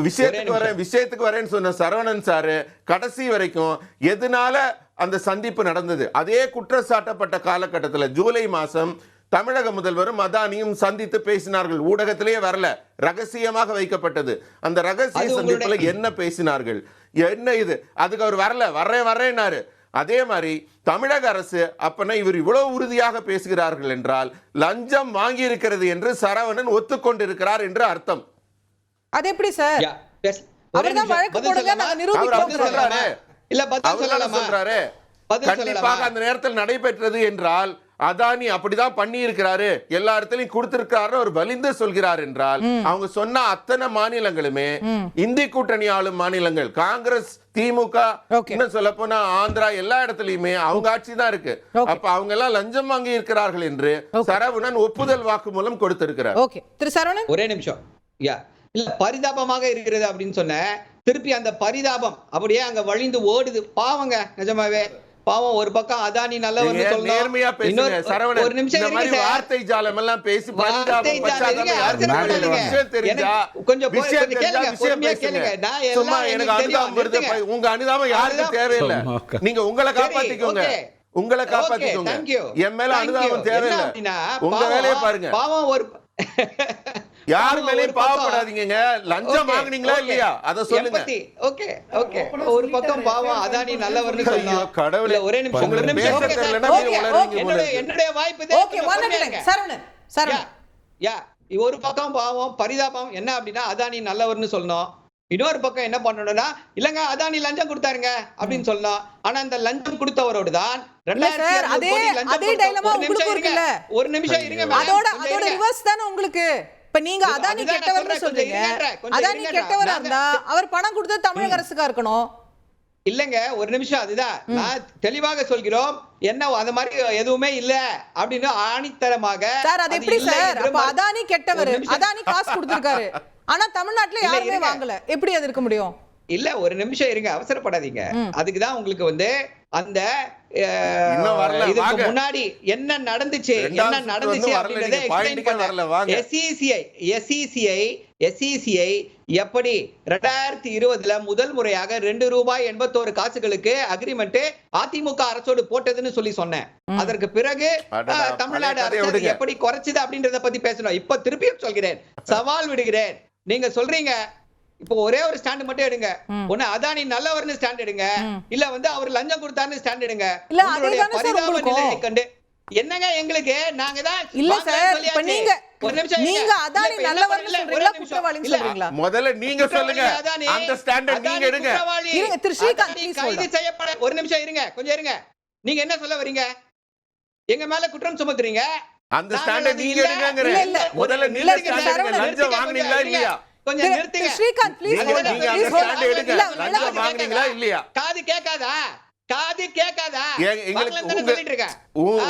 விஷயத்துக்கு வரேன்னு சொன்ன சரவணன் சாரு கடைசி வரைக்கும் எதனால அந்த சந்திப்பு நடந்தது, அதே குற்றச்சாட்டப்பட்ட காலகட்டத்தில் ஜூலை மாசம் தமிழக முதல்வரும் அதானியும் சந்தித்து பேசினார்கள். ஊடகத்திலேயே வரல, ரகசியமாக வைக்கப்பட்டது. அந்த ரகசிய சந்திப்புல என்ன பேசினார்கள், என்ன இது, அதுக்கு அவர் வரல, வர்றேன்னாரு. அதே மாதிரி தமிழக அரசு அப்பனா இவர் இவ்வளவு உறுதியாக பேசுகிறார்கள் என்றால் லஞ்சம் வாங்கி இருக்கிறது என்று சரவணன் ஒத்துக்கொண்டிருக்கிறார் என்று அர்த்தம்.
அது எப்படி சார்? அவர்தான் வழக்கு போடுங்க, நாங்க நிரூபிக்கிறோம் சொல்றாரு.
இல்ல பதில் சொல்றாரு. கண்டிப்பாக அந்த நேரத்தில் நடைபெற்றது என்றால் அதானி அப்படிதான் பண்ணி இருக்கிறாரு, எல்லா இடத்துலயும் கொடுத்திருக்காரு ஒரு வலிந்து சொல்கிறார் என்றால் அவங்க சொன்ன அத்தனை மாநிலங்களுமே இந்தி கூட்டணி ஆளும் மாநிலங்கள், காங்கிரஸ் திமுக இன்னும் சொல்ல போனா ஆந்திரா எல்லா இடத்துலயுமே அவங்க ஆட்சி தான் இருக்கு. அப்ப அவங்க எல்லாம் லஞ்சம் வாங்கி இருக்கிறார்கள் என்று சரவணன் ஒப்புதல் வாக்குமூலம் கொடுத்திருக்கிறார்.
திரு சரவணன்
ஒரே நிமிஷம். இல்ல பரிதாபமாக இருக்கிறது அப்படின்னு சொன்ன, திருப்பி அந்த பரிதாபம் அப்படியே அங்க வழிந்து ஓடுது. பாவங்க, நிஜமாவே பாவம். ஒரு பக்கம் அதானி நல்லவர்னு சொல்லணும்,
நேர்மையா பேசுங்க சரவணன்.
ஒரு நிமிஷம்
இந்த மாதிரி வார்த்தை ஜாலம் எல்லாம் பேசி
கொஞ்சம்
சும்மா எனக்கு அனுதாபம் வருது. உங்க அனுதாபம் யாருக்கும் தேவையில்லை, நீங்க உங்களை காப்பாத்திக்கோங்க, உங்களை காப்பாத்திக்கோங்க. என் மேல அனுதாபம் தேவையில்லை, உங்க வேலையை பாருங்க.
பாவம் ஒரு
யார் மேலயும் பாவப்படாதீங்க. லஞ்சம் வாங்குனீங்களா இல்லையா அத சொல்லுங்க.
Okay okay. ஒரு பக்கம் பாவம் அதானி நல்லவர்னு சொன்னோம்.
கடவுளே,
ஒரே நிமிஷம். என்னுடைய வாய்ப்பு ஒரு பக்கம் பாவம் பரிதாபம் என்ன அப்படின்னா அதானி நல்லவர்னு சொல்லணும். இன்னொரு பக்கம் என்ன பண்ணணும்னா இல்லங்க அதானி லஞ்சம் கொடுத்தாருங்க அப்படின்னு சொல்லணும். ஆனா அந்த லஞ்சம் கொடுத்தவரோடு தான் ஒரு நிமிஷம் இருங்க.
அதோட ரிவர்ஸ் தானே உங்களுக்கு. இப்ப நீங்க அதானி கெட்டவர்னு சொல்றீங்க. அதானி கெட்டவரா இருந்தா அவர் பணம் கொடுத்தது தமிழக அரசுக்கா இருக்கணும்.
இல்லங்க ஒரு நிமிஷம், அதுதான் நான் தெளிவாக சொல்கிறோம். என்ன அந்த மாதிரி எதுவுமே இல்ல அப்படின்னு ஆணித்தரமாக.
சார் அது எப்படி சார்? அப்ப அதானி கெட்டவர், அதானி காசு கொடுத்திருக்காரு, ஆனா தமிழ்நாட்டுல யாருமே வாங்கல, எப்படி அது இருக்க முடியும்?
இல்ல ஒரு நிமிஷம் இருங்க, அவசரப்படாதீங்க. அதுக்குதான் உங்களுக்கு அந்த இதுக்கு முன்னாடி என்ன நடந்துச்சு அப்படின்றதை SECI எப்படி 2020 முதல் முறையாக ₹2.81 அக்ரிமெண்ட் அதிமுக அரசோடு போட்டதுன்னு சொல்லி சொன்னேன். அதற்கு பிறகு தமிழ்நாடு அரசு எப்படி குறைச்சது அப்படின்றத பத்தி பேசணும். இப்ப திருப்பியும் சொல்கிறேன், சவால் விடுகிறேன். நீங்க சொல்றீங்க இப்போ ஒரே ஒரு ஸ்டாண்ட் மட்டும் எடுங்க. ஒண்ணு அதானி நல்லவர்னு ஸ்டாண்ட் எடுங்க, இல்ல அவர் லஞ்சம் கொடுத்தாருன்னு ஸ்டாண்ட் எடுங்க. உங்களுடைய பரிதாப நிலையை கண்டு என்னங்க எங்களுக்கு நாங்க தான்
இல்ல சார். இப்ப ஒரு நிமிஷம், நீங்க அதானி நல்லவர்னு சொல்றீங்களா குற்றவாளின்னு சொல்றீங்களா?
முதல்ல நீங்க சொல்லுங்க, அந்த ஸ்டாண்ட் நீங்க எடுங்க.
இருங்க திரு ஸ்ரீகாந்த்
கைது செய்யப்பட. ஒரு நிமிஷம் இருங்க, கொஞ்சம் இருங்க. நீங்க என்ன சொல்ல வரீங்க? எங்க மேல குற்றம் சுமத்துறீங்க.
அந்த ஸ்டாண்ட் நீங்க எடுங்கங்கற. முதல்ல நீங்க ஸ்டாண்ட் லஞ்சம் வாங்குனீங்களா இல்லையா?
கொஞ்சம் நிறுத்துங்க
ஸ்ரீகாந்த் ப்ளீஸ்.
காது கேட்காதா? காது கேட்காதா?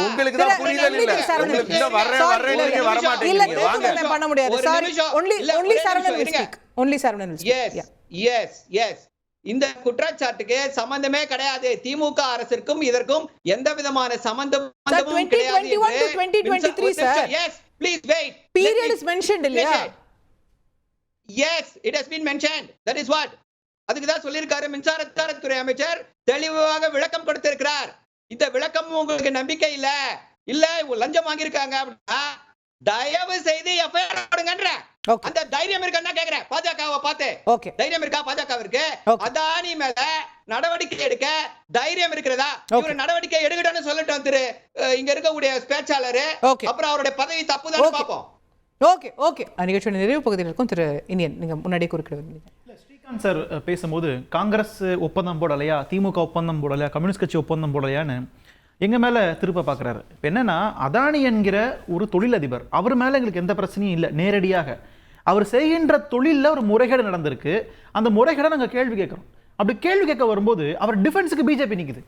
உங்களுக்கு தான் புரியல இல்ல. உங்களுக்கு தான் வரேன் நீங்க வர மாட்டீங்க. வாங்க
பண்ண முடியாது. Sorry. only Saravanan will speak. only Saravanan will speak.
yes. இந்த குற்றச்சாட்டுக்கு சம்பந்தமே கிடையாது. திமுக அரசிற்கும் இதற்கும் எந்த விதமான சம்பந்தமும் கிடையாது.
2021 to 2023 sir.
Yes, please wait.
Period is mentioned இல்லையா?
Yes, it has been mentioned. That is what. அதுக்கு தான் சொல்லியிருக்காரு மின்சாரத்துறை அமைச்சர் தெளிவாக விளக்கம் கொடுத்திருக்கிறார். இந்த விளக்கம் உங்களுக்கு நம்பிக்கை இல்ல லஞ்சம் வாங்கி இருக்காங்க அப்படின்னா தயவு செய்து எஃப்ஐஆர் போடுங்கன்ற.
Okay.
அந்த தைரியம் இருக்கான்னு கேக்குறேன். பாஜகவை பார்த்து
ஓகே
தைரியம் இருக்கா பாஜகவிற்கு?
Okay.
அதானி மேல நடவடிக்கை எடுக்க தைரியம் இருக்கிறதா? இவர் நடவடிக்கை எடுக்கட்டும்னு சொல்லட்டும் திரு இங்க இருக்கக்கூடிய பேச்சாளர்.
Okay.
அப்புறம் அவருடைய பதவி தப்புதான்
Okay.
பாப்போம்.
ஓகே ஓகே நிகழ்ச்சியோட நிறைவு பகுதியில் இருக்கும் திரு இனியன், நீங்க முன்னாடியே குறுக்கிட விரும்புறீங்க.
ஸ்ரீகாந்த் சார் பேசும்போது காங்கிரஸ் ஒப்பந்தம் போடலையா, திமுக ஒப்பந்தம் போடலையா, கம்யூனிஸ்ட் கட்சி ஒப்பந்தம் போடலையான்னு எங்க மேல திருப்ப பாக்குறாரு. இப்ப என்னன்னா, அதானி என்கிற ஒரு தொழிலதிபர், அவர் மேல எங்களுக்கு எந்த பிரச்சனையும் இல்லை. நேரடியாக அவர் செய்கின்ற தொழிலில் ஒரு முறைகேடு நடந்திருக்கு. அந்த முறைகேடை நாங்கள் கேள்வி கேட்குறோம். அப்படி கேள்வி கேட்க வரும்போது அவர் டிஃபென்ஸுக்கு பிஜேபி நிற்குது,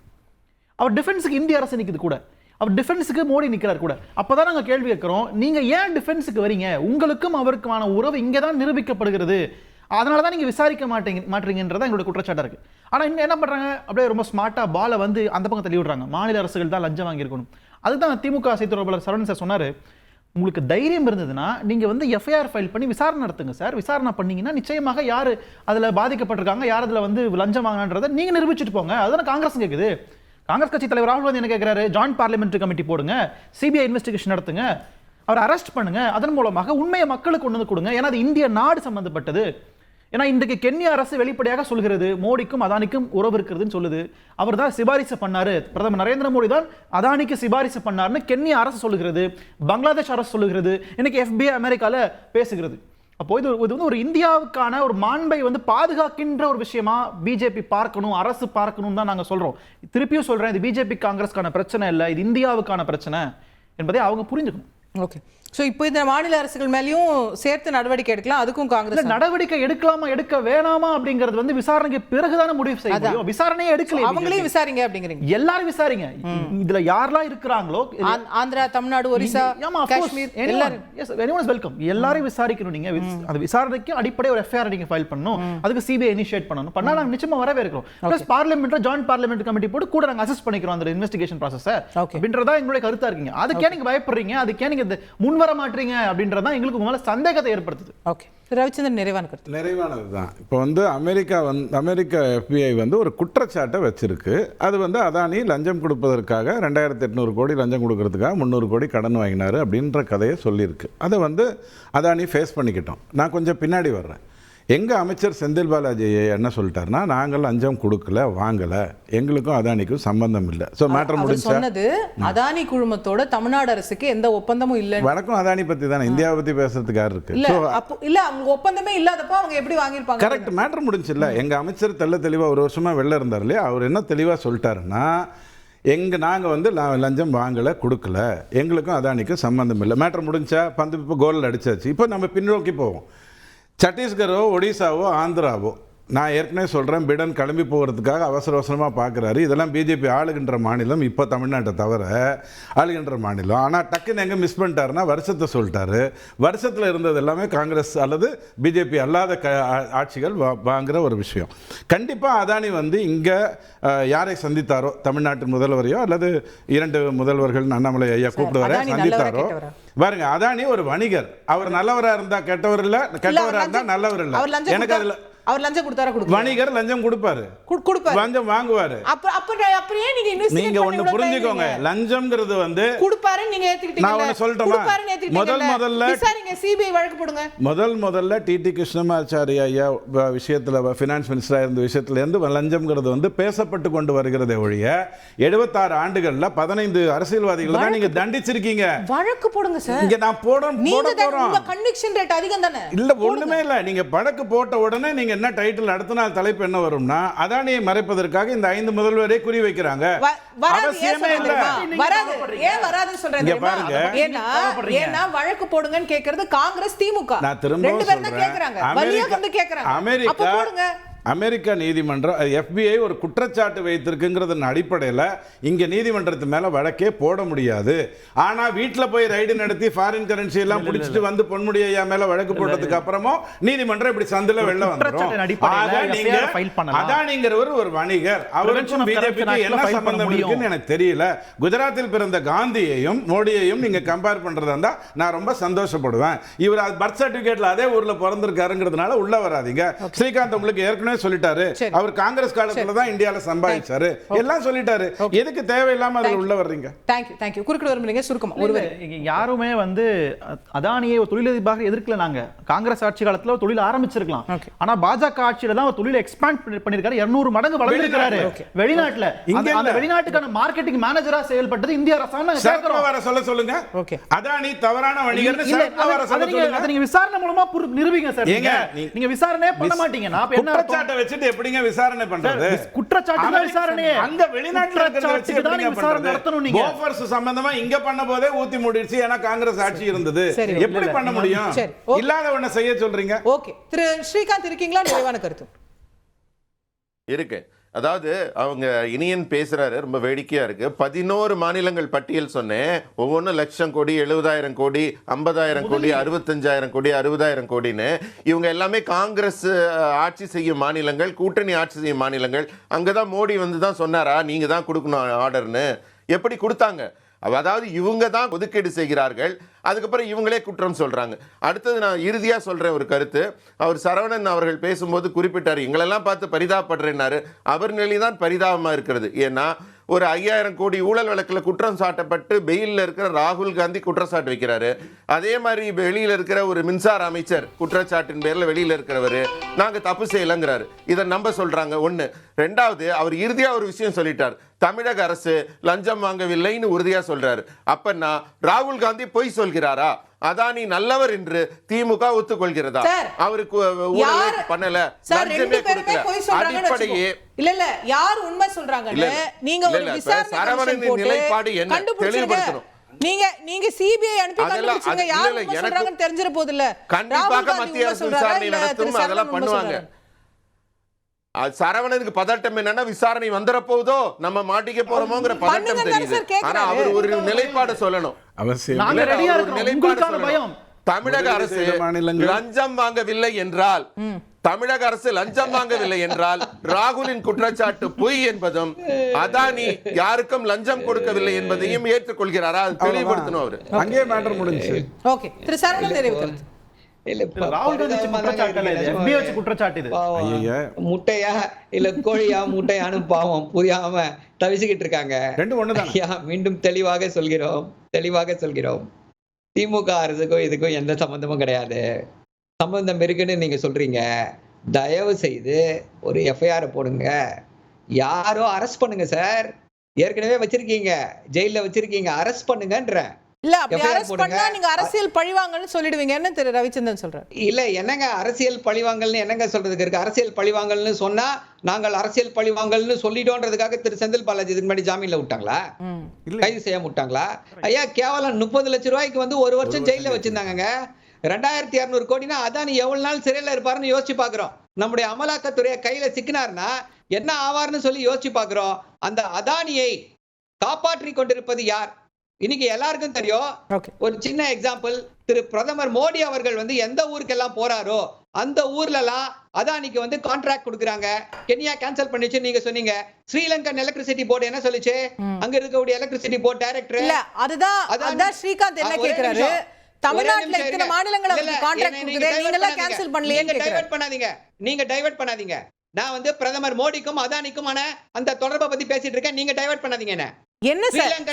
அவர் டிஃபென்ஸுக்கு இந்திய அரசு நிற்குது கூட, அவர் டிஃபென்ஸுக்கு மோடி நிற்கிறார் கூட. அப்பதான் நாங்கள் கேள்வி கேட்கிறோம், நீங்க ஏன் டிஃபென்ஸுக்கு வரீங்க? உங்களுக்கும் அவருக்குமான உறவு இங்கே தான் நிரூபிக்கப்படுகிறது. அதனால தான் நீங்கள் விசாரிக்க மாட்டீங்கன்றதான் எங்களோட குற்றச்சாட்டாக இருக்குது. ஆனால் இன்னும் என்ன பண்ணுறாங்க, அப்படியே ரொம்ப ஸ்மார்ட்டாக பாலை வந்து அந்த பக்கம் தள்ளி விடுறாங்க. மாநில அரசுகள் தான் லஞ்சம் வாங்கியிருக்கணும். அதுதான் திமுக செய்தித்தொடர்பாளர் சரவணன் சார் சொன்னார், உங்களுக்கு தைரியம் இருந்ததுன்னா நீங்கள் வந்து எஃப்ஐஆர் ஃபைல் பண்ணி விசாரணை நடத்துங்க சார். விசாரணை பண்ணீங்கன்னா நிச்சயமாக யார் அதில் பாதிக்கப்பட்டிருக்காங்க, யார் அதில் வந்து லஞ்சம் வாங்கினான்றதை நீங்கள் நிரூபிச்சுட்டு போங்க. அதுதான் காங்கிரஸ் கேட்குது. காங்கிரஸ் கட்சி தலைவர் ராகுல் காந்தி என்ன கேட்குறாரு, ஜாயிண்ட் பார்லிமெண்ட்ரி கமிட்டி போடுங்க, சிபிஐ இன்வெஸ்டிகேஷன் நடத்துங்க, அவரை அரெஸ்ட் பண்ணுங்க, அதன் மூலமாக உண்மையை மக்களுக்கு கொண்டு வந்து கொடுங்க. ஏன்னா அது இந்திய நாடு சம்பந்தப்பட்டது. ஏன்னா இன்றைக்கு கென்யா அரசு வெளிப்படையாக சொல்கிறது மோடிக்கும் அதானிக்கும் உறவு இருக்கிறதுன்னு சொல்லுது. அவர் தான் சிபாரிசு பண்ணாரு, பிரதமர் நரேந்திர மோடி தான் அதானிக்கு சிபாரிசு பண்ணாருன்னு கென்யா அரசு சொல்லுகிறது, பங்களாதேஷ் அரசு சொல்லுகிறது, இன்னைக்கு FBI அமெரிக்கால பேசுகிறது. அப்போ இது வந்து ஒரு இந்தியாவுக்கான ஒரு மாண்பை வந்து பாதுகாக்கின்ற ஒரு விஷயமா பிஜேபி பார்க்கணும், அரசு பார்க்கணும் தான் நாங்க சொல்றோம். திருப்பியும் சொல்றேன், இது பிஜேபி காங்கிரஸ்க்கான பிரச்சனை இல்லை, இது இந்தியாவுக்கான பிரச்சனை என்பதை அவங்க புரிஞ்சுக்கணும்.
ஓகே, ஸோ இப்போ இந்த மாநில அரசுகள் மேலேயும் சேர்த்து நடவடிக்கை எடுக்கலாம், அதுக்கும் காங்கிரஸ்
நடவடிக்கை எடுக்கலாமா எடுக்க வேணாமா அப்படிங்கிறது வந்து விசாரணைக்கு பிறகுதான முடிவு செய்ய முடியும். விசாரணையே எடுக்கல,
அவங்களையும் விசாரிங்க அப்படிங்கிறீங்க.
எல்லாரும் விசாரிங்க. இதுல யாரெல்லாம் இருக்கிறாங்களோ,
ஆந்திரா, தமிழ்நாடு, ஒரிசா, காஷ்மீர்,
எல்லாரும் வெல்கம். எல்லாரையும் விசாரிக்கணும். நீங்க அந்த விசாரணைக்கு அடிப்படை ஒரு எஃப்ஐஆர் நீங்க ஃபைல் பண்ணணும், அதுக்கு சிபிஐ இனிஷியேட் பண்ணணும். பண்ணா நாங்க நிச்சயமா வரவே இருக்கிறோம். பிளஸ் பார்லிமெண்ட்ல ஜாயிண்ட் பார்லிமெண்ட் கமிட்டி போட்டு கூட நாங்க அசஸ் பண்ணிக்கிறோம் அந்த இன்வெஸ்டிகேஷன் ப்ராசஸ் அப்படின்றதா எங்களுடைய கருத்தா இருக்கீங்க. அதுக்கே நீங்க பயப்படுறீங்க, அதுக்கே நீங்க முன் வர மாட்டீங்க அப்படின்றதான் எங்களுக்கு முதல்ல சந்தேகத்தை ஏற்படுத்துது.
ஓகே, ரவிச்சந்திரன் நிறைவான கருத்து.
நிறைவானது தான். இப்போ வந்து அமெரிக்கா FBI வந்து ஒரு குற்றச்சாட்டை வச்சிருக்கு. அது வந்து அதானி லஞ்சம் கொடுப்பதற்காக 2800 கோடி லஞ்சம் கொடுக்கறதுக்காக 300 கோடி கடன் வாங்கினார் அப்படின்ற கதையை சொல்லியிருக்கு. அதை வந்து அதானி ஃபேஸ் பண்ணிக்கிட்டோம். நான் கொஞ்சம் பின்னாடி வர்றேன். எங்கள் அமைச்சர் செந்தில் பாலாஜி என்ன சொல்லிட்டாருன்னா, நாங்கள் லஞ்சம் கொடுக்கல, வாங்கலை, எங்களுக்கும் அதானிக்கும் சம்பந்தம் இல்லை. ஸோ மேட்டர் முடிஞ்சு
சொன்னது அதானி குழுமத்தோட தமிழ்நாடு அரசுக்கு எந்த ஒப்பந்தமும் இல்லை.
வணக்கம், அதானி பற்றி தானே, இந்தியாவை பற்றி பேசுறதுக்கு யார் இருக்கு?
இல்ல அப்போ இல்ல, அவங்க ஒப்பந்தமே இல்லாதப்போ அவங்க எப்படி வாங்கியிருப்பாங்க?
கரெக்ட், மேட்டர் முடிஞ்சு இல்லை. எங்கள் அமைச்சர் தெளிவாக ஒரு வருஷமா வெளில இருந்தார் இல்லையா, அவர் என்ன தெளிவாக சொல்லிட்டாருன்னா, நாங்கள் வந்து லஞ்சம் வாங்கலை, கொடுக்கல, எங்களுக்கும் அதானிக்கும் சம்பந்தம் இல்லை. மேட்டர் முடிஞ்சா பந்து இப்போ கோலில் அடிச்சாச்சு. இப்போ நம்ம பின்னோக்கி போவோம். சத்தீஸ்கரோ, ஒடிசாவோ, ஆந்திராவோ, நான் ஏற்கனவே சொல்கிறேன், பிடன் கிளம்பி போகிறதுக்காக அவசரமாக பார்க்குறாரு. இதெல்லாம் பிஜேபி ஆளுகின்ற மாநிலம், இப்போ தமிழ்நாட்டை தவிர ஆளுகின்ற மாநிலம். ஆனால் டக்குன்னு எங்கே மிஸ் பண்ணிட்டாருன்னா வருஷத்தை சொல்லிட்டாரு. வருஷத்தில் இருந்தது எல்லாமே காங்கிரஸ் அல்லது பிஜேபி அல்லாத ஆட்சிகள் வாங்குகிற ஒரு விஷயம். கண்டிப்பாக அதானி வந்து இங்கே யாரை சந்தித்தாரோ, தமிழ்நாட்டு முதல்வரையோ அல்லது 2 முதல்வர்கள் அண்ணாமலை ஐயா கூப்பிடுவாரே சந்தித்தாரோ, பாருங்க, அதானி ஒரு வணிகர். அவர் நல்லவராக இருந்தால் கெட்டவர் இல்லை, கெட்டவராக இருந்தால் நல்லவர் இல்லை. எனக்கு அதில்
அவர் லஞ்சம் கொடுத்தாரா?
வணிகர் லஞ்சம் கொடுப்பாரு, லஞ்சம் வாங்குவாரு.
அப்படியே
நீங்க ஒண்ணு புரிஞ்சுக்கோங்க, லஞ்சம்ங்கிறது வந்து
கொடுப்பாரு, நீங்க ஏத்துக்கிட்டீங்க. நான் ஒன்னு சொல்லட்டுமா?
முதல்ல டிடி கிருஷ்ணமாச்சாரி ஐயா விஷயத்துல, ஃபைனான்ஸ் மினிஸ்டரா இருந்த விஷயத்துல இருந்து லஞ்சம்ங்கிறது வந்து பேசப்பட்டு கொண்டு வருகிறதே ஒழிய 76 ஆண்டுகள்ல 15 அரசியல்வாதிகளை தான் நீங்க தண்டிச்சிருக்கீங்க.
வழக்கு போடுங்க சார்.
இங்க நான் போறோம்.
கன்விக்ஷன் ரேட் அதிகம் தானே?
இல்ல, ஒண்ணுமே இல்ல. நீங்க வழக்கு போட்ட உடனே நீங்க என்ன டைட்டில் அடுத்த நாள் தலைப்பு என்ன வரும்னா, அதானியை மறைப்பதற்காக இந்த 5 முதல்வரை குறி வைக்கிறாங்க. அவசியமே இல்ல.
ஏன் வராதுன்னு சொல்றேன் பாருங்க. ஏன்னா வழக்கு போடுங்கன்னு கேக்குறது காங்கிரஸ், திமுக
நான் திரும்ப
சொல்றேன்.
அமெரிக்கா நீதிமன்றம் FBI ஒரு குற்றச்சாட்டு வைத்திருக்குங்கிறதன் அடிப்படையில் இங்க நீதிமன்றத்து மேல வழக்கே போட முடியாது. ஆனா வீட்டுல போய் ரைடு நடத்தி ஃபாரின் கரன்சி எல்லாம் பிடிச்சிட்டு வந்து பொன்முடி ஐயா மேல வழக்கு போட்டதுக்கு அப்புறமும் நீதிமன்றம் இப்படி சந்தில வெளில வந்துரும். அதானிங்கிறவர் ஒரு வணிகர், அவருக்கும் பிஜேபிக்கு என்ன சம்பந்தம் இருக்குன்னு எனக்கு தெரியல. குஜராத்தில் பிறந்த காந்தியையும் மோடியையும் நீங்க கம்பேர் பண்றதா இருந்தா நான் ரொம்ப சந்தோஷப்படுவேன். இவர் பர்த் சர்டிபிகேட்ல அதே ஊர்ல பிறந்திருக்காருங்கிறதுனால உள்ள வராதீங்க. ஸ்ரீகாந்த் உங்களுக்கு ஏற்கனவே ஏற்கனவே சொல்லிட்டாரு.
சரி.
அவர் காங்கிரஸ் காலத்துல தான் இந்தியால சம்பாதிச்சாரு எல்லாம் சொல்லிட்டாரு. எதுக்கு தேவையில்லாம அதுல உள்ள வர்றீங்க?
தேங்க்யூ. குறுக்கிட விரும்புறீங்க சுருக்கமா ஒரு
யாருமே வந்து அதானியை ஒரு தொழிலதிபராக எதிர்க்கல. நாங்க காங்கிரஸ் ஆட்சி காலத்துல ஒரு தொழில் ஆரம்பிச்சிருக்கலாம். ஆனா பாஜக ஆட்சியில தான் ஒரு தொழிலை எக்ஸ்பாண்ட் பண்ணிருக்காரு. 200 மடங்கு வளர்ந்திருக்காரு வெளிநாட்டுல. அந்த வெளிநாட்டுக்கான மார்க்கெட்டிங் மேனேஜரா செயல்பட்டது இந்திய அரசாங்கம்.
சொல்ல சொல்லுங்க. அதானி தவறான வணிகர்னு சொல்லுங்க.
அதை நீங்க விசாரணை மூலமா நிரூபிங்க சார். நீங்க விசாரணை பண்ண மாட்டீங்க. நான் என்ன
குற்றச்சாட்டை வச்சிட்டு எப்படிங்க விசாரணை பண்றது?
குற்றச்சாட்டு விசாரணை அங்க
வெளிநாட்டுல விசாரணை நடத்தணும். நீங்க கோஃபர்ஸ் சம்பந்தமா இங்க பண்ண போதே ஊத்தி மூடிடுச்சு. ஏன்னா காங்கிரஸ் ஆட்சி இருந்தது. எப்படி பண்ண முடியும்? இல்லாத ஒண்ண செய்ய சொல்றீங்க.
ஓகே, திரு ஸ்ரீகாந்த் இருக்கீங்களா? நிறைவான கருத்து
இருக்கு. அதாவது அவங்க இனியன் பேசுறாரு, ரொம்ப வேடிக்கையா இருக்கு. 11 மாநிலங்கள் பட்டியல் சொன்னேன். ஒவ்வொன்றும் லட்சம் கோடி, 70,000 கோடி, 50,000 கோடி, 65,000 கோடி, 60,000 கோடின்னு. இவங்க எல்லாமே காங்கிரஸ் ஆட்சி செய்யும் மாநிலங்கள், கூட்டணி ஆட்சி செய்யும் மாநிலங்கள். அங்கதான் மோடி வந்து தான் சொன்னாரா நீங்க தான் கொடுக்கணும் ஆர்டர்னு? எப்படி கொடுத்தாங்க? அதாவது இவங்க தான் ஒதுக்கீடு செய்கிறார்கள், அதுக்கப்புறம் இவங்களே குற்றம் சொல்றாங்க. அடுத்தது நான் இறுதியா சொல்றேன் ஒரு கருத்து. அவர் சரவணன் அவர்கள் பேசும்போது குறிப்பிட்டார், எங்களெல்லாம் பார்த்து பரிதாபப்படுறேன்னாரு. அவர் நிலைதான் பரிதாபமா இருக்கிறது. ஏன்னா ஒரு 5,000 கோடி ஊழல் வழக்கில் குற்றம் சாட்டப்பட்டு பெயிலில் இருக்கிற ராகுல் காந்தி குற்றச்சாட்டு வைக்கிறாரு. அதே மாதிரி வெளியில் இருக்கிற ஒரு மின்சார அமைச்சர் குற்றச்சாட்டின் பேரில் வெளியில் இருக்கிறவர் நாங்கள் தப்பு செய்யலைங்கிறாரு. இதை நம்ப சொல்றாங்க. ஒன்று. ரெண்டாவது, அவர் இறுதியாக ஒரு விஷயம் சொல்லிட்டார், தமிழக அரசு லஞ்சம் வாங்கவில்லைன்னு உறுதியாக சொல்றாரு. அப்பன்னா ராகுல் காந்தி பொய் சொல்கிறாரா? அதானி நல்லவர் என்று திமுக ஒத்துக்கொள்கிறதா? அவருக்கு பண்ணல, லஞ்சமே கொடுக்கல. அடிப்படையே
இல்ல யார் உண்மை சொல்றாங்கன்னு நீங்க ஒரு விசாரணை
நிலைப்பாடு என்ன தெளிவுபடுத்தணும்.
நீங்க சிபிஐ அனுப்பி கண்டுபிடிச்சீங்க யார் உண்மை சொல்றாங்கன்னு தெரிஞ்சிர போது இல்ல.
கண்டிப்பாக மத்திய அரசு விசாரணை நடத்தும், அதெல்லாம் பண்ணுவாங்க. சரவணனுக்கு பதட்டம் என்னன்னா விசாரணை வந்துற போதோ நம்ம மாட்டிக்க போறோமோங்கிற பதட்டம் தெரியுது. ஆனா அவர் ஒரு நிலைப்பாடு சொல்லணும். தமிழக அரசு லஞ்சம் வாங்கவில்லை என்றால், தமிழக அரசு லஞ்சம் வாங்கவில்லை என்றால் ராகுலின் குற்றச்சாட்டு பொய் என்பதும் அதானி யாருக்கும் லஞ்சம் கொடுக்கவில்லை என்பதையும் ஏற்றுக்கொள்கிறாரா? தெளிவுபடுத்தணும் அவரு.
அங்கே மேட்டர் முடிஞ்சு.
ஓகே, திரு சரவணன் தெரிவிக்கிறது.
முட்டையா இல்ல கோழியா முட்டையானு பாவம் புரியாம தவிச்சுக்கிட்டு இருக்காங்க. மீண்டும் தெளிவாக சொல்கிறோம், திமுக அரசுக்கும் இதுக்கும் எந்த சம்பந்தமும் கிடையாது. சம்பந்தம் இருக்குன்னு நீங்க சொல்றீங்க, தயவு செய்து ஒரு எஃப்ஐஆர் போடுங்க, யாரோ அரெஸ்ட் பண்ணுங்க சார். ஏற்கனவே வச்சிருக்கீங்க, ஜெயில வச்சிருக்கீங்க, அரெஸ்ட் பண்ணுங்கன்ற.
இல்ல அப்படி அரெஸ்ட் பண்ணா நீங்க அரசியல் பழிவாங்கல்னு சொல்லிடுவீங்க என்ன திரு ரவிச்சந்திரன் சொல்றாரு.
இல்ல என்னங்க அரசியல் பழிவாங்கல்னு என்னங்க சொல்றதுக்கு இருக்கு? அரசியல் பழிவாங்கல்னு சொன்னா நாங்கள் அரசியல் பழிவாங்கல்னு சொல்லிட்டோன்றதுக்காக திரு செந்தில் பாலாஜி இதுக்கு முன்னாடி ஜாமீன்ல விட்டாங்களா? கைது செய்ய விட்டாங்களா? ஐயா கேவலம் 30 லட்சம் ரூபாய்க்கு வந்து 1 வருஷம் ஜெயில வச்சிருந்தாங்க. 2200 கோடினா அதானி எவ்வளவு நாள் சிறையில இருப்பாருன்னு யோசிச்சு பாக்குறோம். நம்முடைய அமலாக்கத்துறைய கையில சிக்கினார்னா என்ன ஆவார்னு சொல்லி யோசிச்சு பாக்குறோம். அந்த அதானியை காப்பாற்றி கொண்டிருப்பது யார்? இன்னைக்கு எல்லாருக்கும் தெரியும். ஒரு சின்ன எக்ஸாம்பிள், திரு பிரதமர் மோடி அவர்கள் வந்து எந்த ஊருக்கெல்லாம் போறாரோ அந்த ஊர்ல எல்லாம் அதானிக்கு வந்து கான்ட்ராக்ட் கொடுக்குறாங்க. கென்யா கேன்சல் பண்ணிச்சு நீங்க சொன்னீங்க. ஸ்ரீலங்கன் எலக்ட்ரிசிட்டி போர்டு என்ன சொல்லுச்சு? அங்க இருக்கக்கூடிய எலக்ட்ரிசிட்டி போர்டு டைரக்டர்
இல்ல அதுதான் ஸ்ரீகாந்த் என்ன கேக்குறாரு, தமிழ்நாட்டுல இத்தனை மாநிலங்கள கான்ட்ராக்ட் கொடுக்குதே நீங்க எல்லாம் கேன்சல் பண்ணலையேன்னு கேக்குறாரு.
நீங்க டைவர்ட் பண்ணாதீங்க. நான் வந்து பிரதமர் மோடிக்கும் அதானிக்குமான அந்த தொடர்பை பத்தி பேசிட்டு இருக்கேன். நீங்க டைவர்ட் பண்ணாதீங்க.
என்ன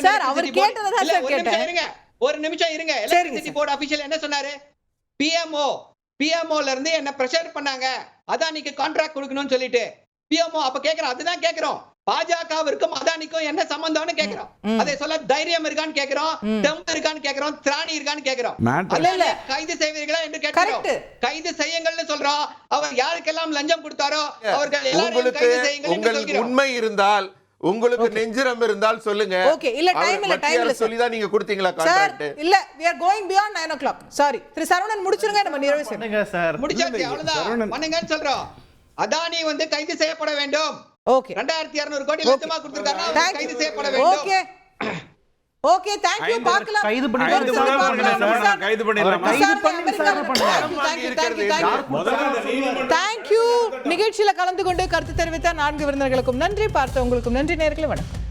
சார் அவர் கேட்டதா சார் கேட்டேன்.
ஒரு நிமிஷம் இருங்க. எலக்ட்ரிசிட்டி போர்டு ஆபீஷியல் என்ன சொன்னாரு? பிஎம்ஓ ல இருந்து என்ன பிரஷர் பண்ணாங்க அதானிக்கு கான்ட்ராக்ட் கொடுக்கணும்னு சொல்லிட்டு. பிஎம்ஓ அப்ப கேக்குறோம், அதுதான் கேக்குறோம், பாஜகவிற்கும் அதானிக்கும் என்ன சம்பந்தம்னு கேக்குறோம். அதை சொல்ல தைரியம் இருக்கான்னு கேக்குறோம், தெம்பு இருக்கான்னு கேக்குறோம், திராணி இருக்கான்னு கேக்குறோம். கைது செய்வீர்களா என்று கேட்கிறோம். கைது செய்யுங்கள்னு சொல்றோம். அவர் யாருக்கெல்லாம் லஞ்சம் கொடுத்தாரோ அவர்கள் எல்லாரையும் கைது செய்யுங்கள்.
உண்மை இருந்தால், உங்களுக்கு நெஞ்சிரம் இருந்தால் சொல்லுங்க.
ஓகே, இல்ல டைம் இல்ல
சொல்லி தான் நீங்க கொடுத்தீங்களா கான்ட்ராக்ட்?
இல்ல we are going beyond 9 o'clock. Sorry திரு சரவணன் முடிச்சிருங்க, நம்ம நிறைவு செய்யுங்க
சார். முடிச்சாச்சு, அவ்வளவுதான் பண்ணுங்கன்னு சொல்றோம். அதானி வந்து கைது செய்யப்பட வேண்டும்.
ஓகே,
2200 கோடி லஞ்சமா கொடுத்திருக்காங்க, கைது செய்யப்பட வேண்டும்.
Okay okay, thank you. பார்க்கலாம்.
கைது பண்ணிடலாம்.
Thank you. நிகழ்ச்சியில கலந்து கொண்டு கருத்து தெரிவித்த 4 விருந்தினர்களுக்கும் நன்றி, பார்த்தவங்களுக்கும் நன்றி. நேயர்களே வணக்கம்.